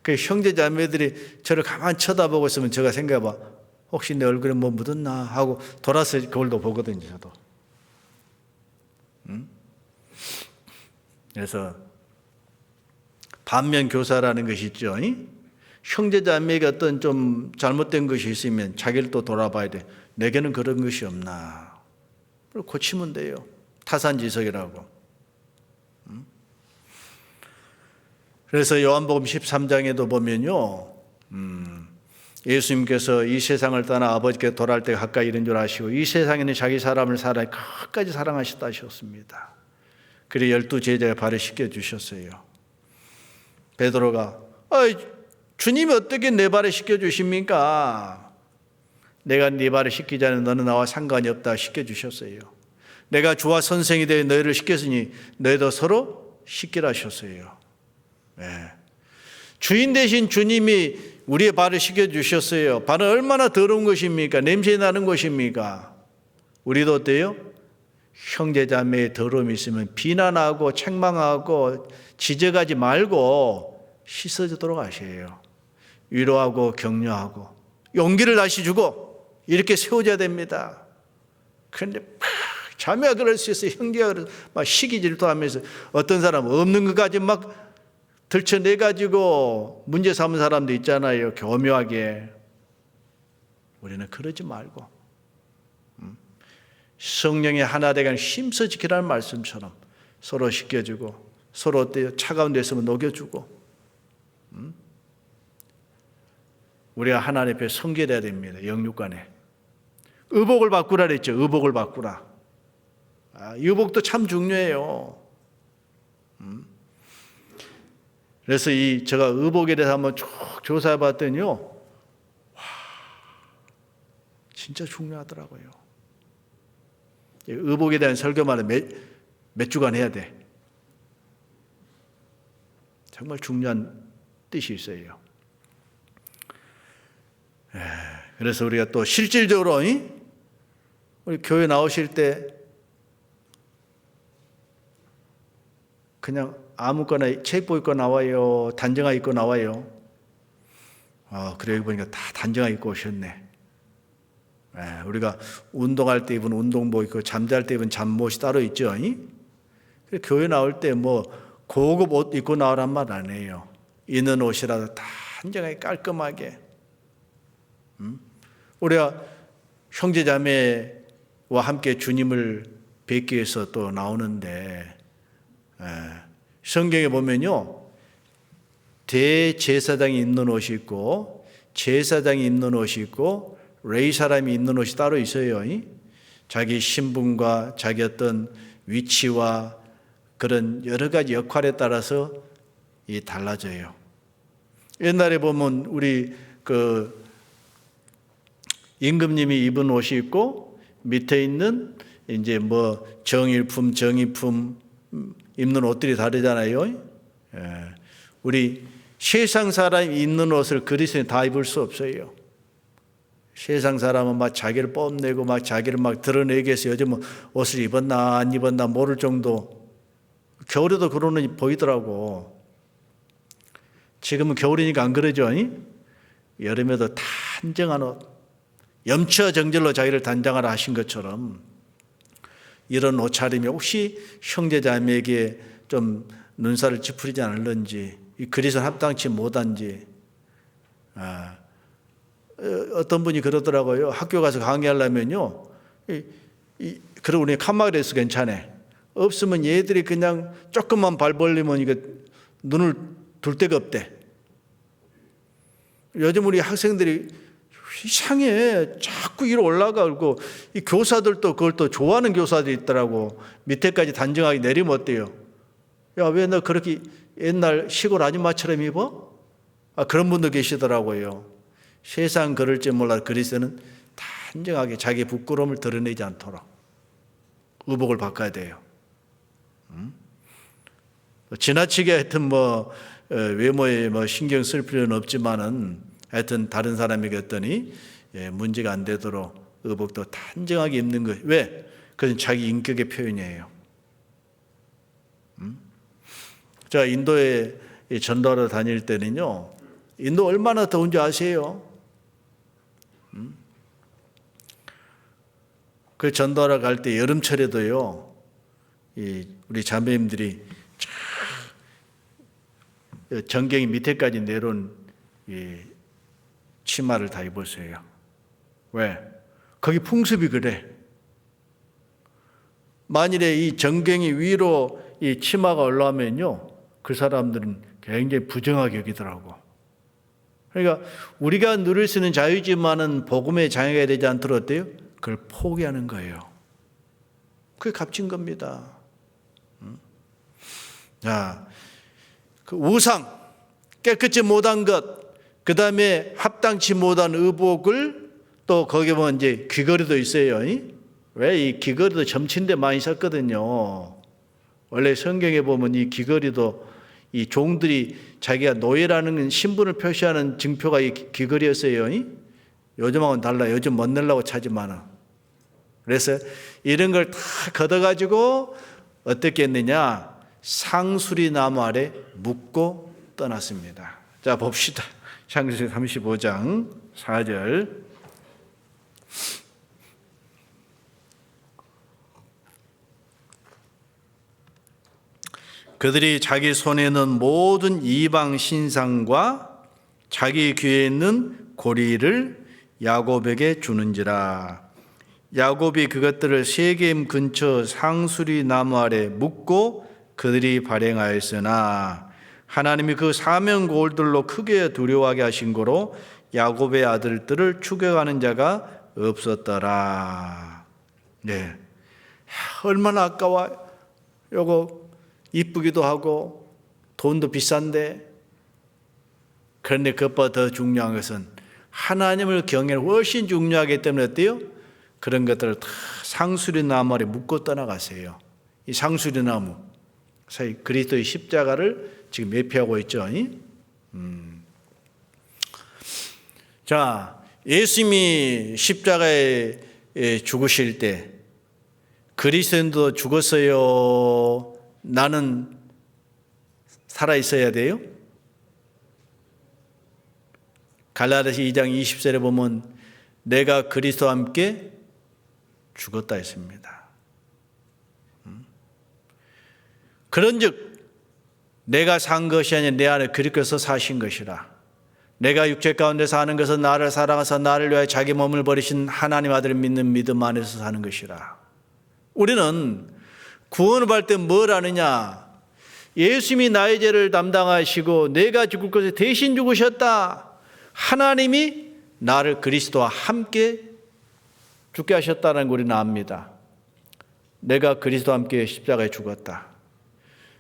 그 형제 자매들이 저를 가만히 쳐다보고 있으면 제가 생각해 봐. 혹시 내 얼굴에 뭐 묻었나 하고 돌아서 거울도 보거든요, 저도. 그래서 반면 교사라는 것이 있죠. 형제 자매에게 어떤 좀 잘못된 것이 있으면 자기를 또 돌아봐야 돼. 내게는 그런 것이 없나. 그걸 고치면 돼요. 타산지석이라고. 그래서 요한복음 13장에도 보면요. 예수님께서 이 세상을 떠나 아버지께 돌아갈 때 가까이 이른 줄 아시고 이 세상에는 자기 사람을 사랑해 끝까지 사랑하셨다 하셨습니다. 그리고 12 제자의 발을 씻겨주셨어요. 베드로가 주님이 어떻게 내 발을 씻겨주십니까? 내가 네 발을 씻기지 않으면 너는 나와 상관이 없다 씻겨주셨어요. 내가 주와 선생이 되어 너희를 씻겼으니 너희도 서로 씻기라 하셨어요. 네. 주인 되신 주님이 우리의 발을 씻겨주셨어요. 발은 얼마나 더러운 것입니까? 냄새 나는 것입니까? 우리도 어때요? 형제자매의 더러움이 있으면 비난하고 책망하고 지적하지 말고 씻어주도록 하셔요. 위로하고 격려하고 용기를 다시 주고 이렇게 세워줘야 됩니다. 그런데 자매가 그럴 수 있어요. 형제가 막 시기 질투하면서 어떤 사람은 없는 것까지 막 들춰내가지고 문제 삼은 사람도 있잖아요. 교묘하게. 우리는 그러지 말고 성령의 하나 되게 힘써 지키라는 말씀처럼 서로 씻겨주고 서로 어때요? 차가운 데 있으면 녹여주고 우리가 하나님 앞에 성결해야 됩니다. 영육간에. 의복을 바꾸라 그랬죠. 의복을 바꾸라. 의복도 참 중요해요. 그래서 제가 의복에 대해서 한번 쭉 조사해 봤더니요. 와, 진짜 중요하더라고요. 의복에 대한 설교만 몇 주간 해야 돼. 정말 중요한 뜻이 있어요. 그래서 우리가 또 실질적으로 우리 교회 나오실 때 그냥 아무거나 체육복 입고 나와요? 단정화 입고 나와요? 그래 보니까 다 단정화 입고 오셨네. 우리가 운동할 때 입은 운동복 입고 잠잘 때 입은 잠옷이 따로 있죠. 교회 나올 때 뭐 고급 옷 입고 나오란 말 안 해요. 있는 옷이라도 단정하게 깔끔하게. 우리가 형제자매와 함께 주님을 뵙기 위해서 또 나오는데 성경에 보면요. 대제사장이 입는 옷이 있고 제사장이 입는 옷이 있고 레위 사람이 입는 옷이 따로 있어요. 자기 신분과 자기 어떤 위치와 그런 여러 가지 역할에 따라서 달라져요. 옛날에 보면 우리 임금님이 입은 옷이 있고 밑에 있는 이제 뭐 정일품, 정의품 입는 옷들이 다르잖아요. 우리 세상 사람이 입는 옷을 그리스도인이 다 입을 수 없어요. 세상 사람은 막 자기를 뽐내고 막 자기를 막 드러내기 위해서 요즘 옷을 입었나 안 입었나 모를 정도 겨울에도 그런 옷 보이더라고. 지금은 겨울이니까 안 그러죠? 여름에도 단정한 옷, 염치와 정절로 자기를 단장하라 하신 것처럼 이런 옷차림이 혹시 형제자매에게 좀 눈살을 찌푸리지 않을런지, 이 그리스도는 합당치 못한지. 어떤 분이 그러더라고요. 학교 가서 강의하려면요, 그러고 우리 칸막이에서 괜찮아. 없으면 얘들이 그냥 조금만 발 벌리면 이거 눈을 둘 데가 없대. 요즘 우리 학생들이 이상해. 자꾸 위로 올라가고, 이 교사들도 그걸 또 좋아하는 교사들이 있더라고. 밑에까지 단정하게 내리면 어때요? 야, 왜 너 그렇게 옛날 시골 아줌마처럼 입어? 그런 분도 계시더라고요. 세상 그럴 줄 몰라 그리스도는 단정하게 자기 부끄러움을 드러내지 않도록 의복을 바꿔야 돼요. 지나치게 하여튼 외모에 신경 쓸 필요는 없지만은 하여튼 다른 사람에게 했더니 문제가 안 되도록 의복도 단정하게 입는 것. 왜? 그건 자기 인격의 표현이에요. 자, 인도에 전도하러 다닐 때는요, 인도 얼마나 더운지 아세요? 그 전도하러 갈 때 여름철에도요, 우리 자매님들이 정경이 밑에까지 내려온 치마를 다 입었어요. 왜? 거기 풍습이 그래. 만일에 이 정경이 위로 이 치마가 올라오면요, 그 사람들은 굉장히 부정하게 여기더라고. 그러니까 우리가 누릴 수 있는 자유지만은 복음에 장애가 되지 않도록 어때요? 그걸 포기하는 거예요. 그게 값진 겁니다. 자, 그 우상, 깨끗이 못한 것, 그 다음에 합당치 못한 의복을 또 거기 보면 이제 귀걸이도 있어요. 왜? 이 귀걸이도 점친데 많이 썼거든요. 원래 성경에 보면 이 귀걸이도 이 종들이 자기가 노예라는 신분을 표시하는 증표가 이 귀걸이였어요. 요즘하고는 달라. 요즘 못 내려고 차지 많아. 그래서 이런 걸 다 걷어가지고 어떻게 했느냐? 상수리 나무 아래 묻고 떠났습니다. 자, 봅시다. 창세기 35장 4절. 그들이 자기 손에 있는 모든 이방 신상과 자기 귀에 있는 고리를 야곱에게 주는지라. 야곱이 그것들을 세겜 근처 상수리 나무 아래 묻고 그들이 발행하였으나 하나님이 그 사명골들로 크게 두려워하게 하신 거로 야곱의 아들들을 추격하는 자가 없었더라. 네, 얼마나 아까워요. 요거 이쁘기도 하고 돈도 비싼데, 그런데 그것보다 더 중요한 것은 하나님을 경외를 훨씬 중요하기 때문에 어때요? 그런 것들을 다 상수리 나무 아래 묶고 떠나가세요. 이 상수리 나무, 사실 그리스도의 십자가를 지금 예표하고 있죠. 자, 예수님이 십자가에 죽으실 때 그리스도인도 죽었어요? 나는 살아 있어야 돼요? 갈라디아서 2장 20절에 보면 내가 그리스도와 함께 죽었다 했습니다. 그런즉 내가 산 것이 아니라 내 안에 그리스도께서 사신 것이라. 내가 육체 가운데 사는 것은 나를 사랑하사 나를 위하여 자기 몸을 버리신 하나님 아들을 믿는 믿음 안에서 사는 것이라. 우리는 구원을 받을 때 뭘 아느냐? 예수님이 나의 죄를 담당하시고 내가 죽을 것에 대신 죽으셨다. 하나님이 나를 그리스도와 함께 죽게 하셨다는 걸 우리는 압니다. 내가 그리스도와 함께 십자가에 죽었다.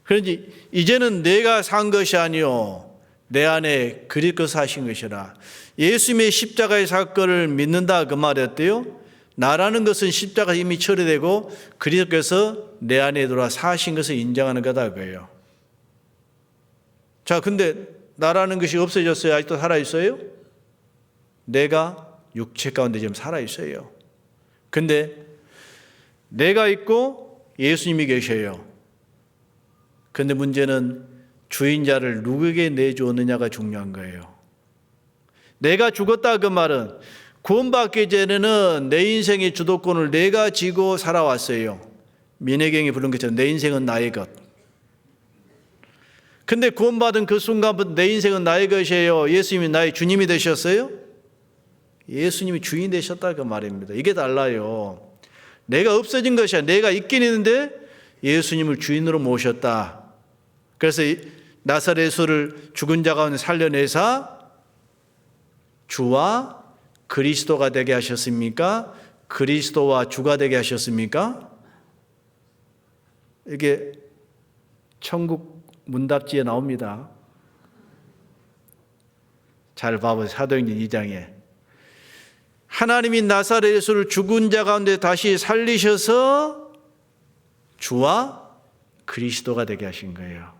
그런지 이제는 내가 산 것이 아니요 내 안에 그리스도께서 사신 것이라. 예수님의 십자가의 사건을 믿는다 그 말이 어때요? 나라는 것은 십자가 이미 처리되고 그리스도께서 내 안에 들어와 사신 것을 인정하는 거다 그거예요. 자, 근데 나라는 것이 없어졌어요? 아직도 살아있어요? 내가 육체 가운데 지금 살아있어요. 근데 내가 있고 예수님이 계셔요. 그런데 문제는 주인자를 누구에게 내주었느냐가 중요한 거예요. 내가 죽었다 그 말은 구원받기 전에는 내 인생의 주도권을 내가 쥐고 살아왔어요. 민혜경이 부른 것처럼 내 인생은 나의 것. 근데 구원받은 그 순간부터 내 인생은 나의 것이에요. 예수님이 나의 주님이 되셨어요? 예수님이 주인 되셨다 그 말입니다. 이게 달라요. 내가 없어진 것이 아니라 내가 있긴 있는데 예수님을 주인으로 모셨다. 그래서 나사렛 예수를 죽은 자 가운데 살려내사 주와 그리스도가 되게 하셨습니까? 그리스도와 주가 되게 하셨습니까? 이게 천국 문답지에 나옵니다. 잘 봐보세요. 사도행전 2장에. 하나님이 나사렛 예수를 죽은 자 가운데 다시 살리셔서 주와 그리스도가 되게 하신 거예요.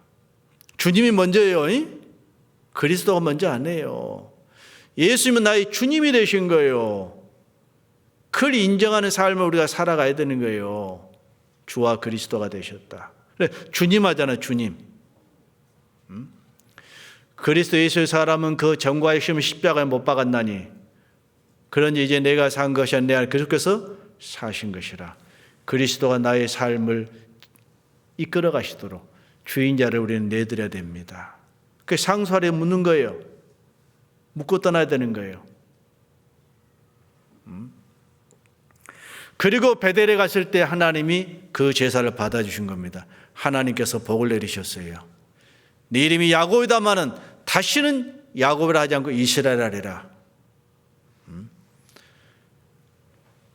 주님이 먼저예요. 그리스도가 먼저 아니에요. 예수님은 나의 주님이 되신 거예요. 그를 인정하는 삶을 우리가 살아가야 되는 거예요. 주와 그리스도가 되셨다. 주님 하잖아요. 주님. 그리스도 예수의 사람은 그 전과의 시험을 십자가에 못 박았나니 그러니 이제 내가 산 것이 아니라 내 안에 그리스도께서 사신 것이라. 그리스도가 나의 삶을 이끌어 가시도록 주인자를 우리는 내드려야 됩니다. 그 상소하려 묻는 거예요. 묻고 떠나야 되는 거예요. 그리고 베델에 갔을 때 하나님이 그 제사를 받아주신 겁니다. 하나님께서 복을 내리셨어요. 네 이름이 야곱이다마는 다시는 야곱이라 하지 않고 이스라엘이라 하리라.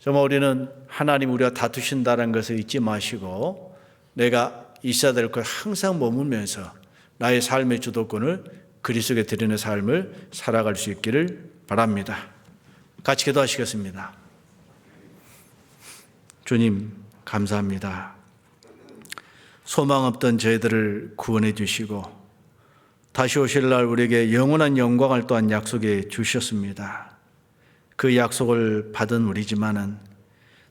정말 우리는 하나님 우리가 다투신다는 것을 잊지 마시고 내가 있어야 될 것 항상 머물면서 나의 삶의 주도권을 그리스도께 드리는 삶을 살아갈 수 있기를 바랍니다. 같이 기도하시겠습니다. 주님 감사합니다. 소망 없던 저희들을 구원해 주시고 다시 오실 날 우리에게 영원한 영광을 또한 약속해 주셨습니다. 그 약속을 받은 우리지만은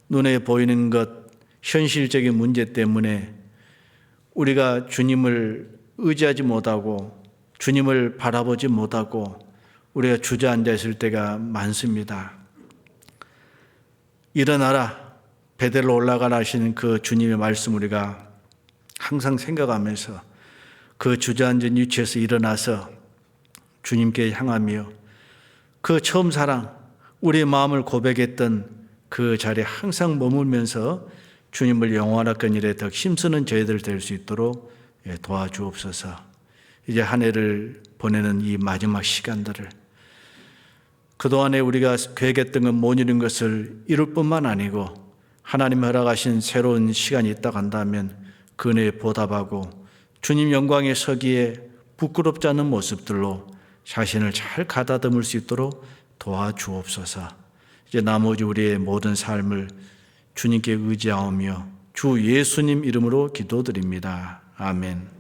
눈에 보이는 것 현실적인 문제 때문에 우리가 주님을 의지하지 못하고 주님을 바라보지 못하고 우리가 주저앉아 있을 때가 많습니다. 일어나라 베델로 올라가라 하시는 그 주님의 말씀 우리가 항상 생각하면서 그 주저앉은 위치에서 일어나서 주님께 향하며 그 처음 사랑 우리의 마음을 고백했던 그 자리에 항상 머물면서 주님을 영원하건 일에 더 힘쓰는 저희들 될 수 있도록 도와주옵소서. 이제 한 해를 보내는 이 마지막 시간들을 그동안에 우리가 계획했던 것 못 이룬 것을 이룰 뿐만 아니고 하나님 허락하신 새로운 시간이 있다고 한다면 그 은혜에 보답하고 주님 영광에 서기에 부끄럽지 않은 모습들로 자신을 잘 가다듬을 수 있도록 도와주옵소서. 이제 나머지 우리의 모든 삶을 주님께 의지하오며 주 예수님 이름으로 기도드립니다. 아멘.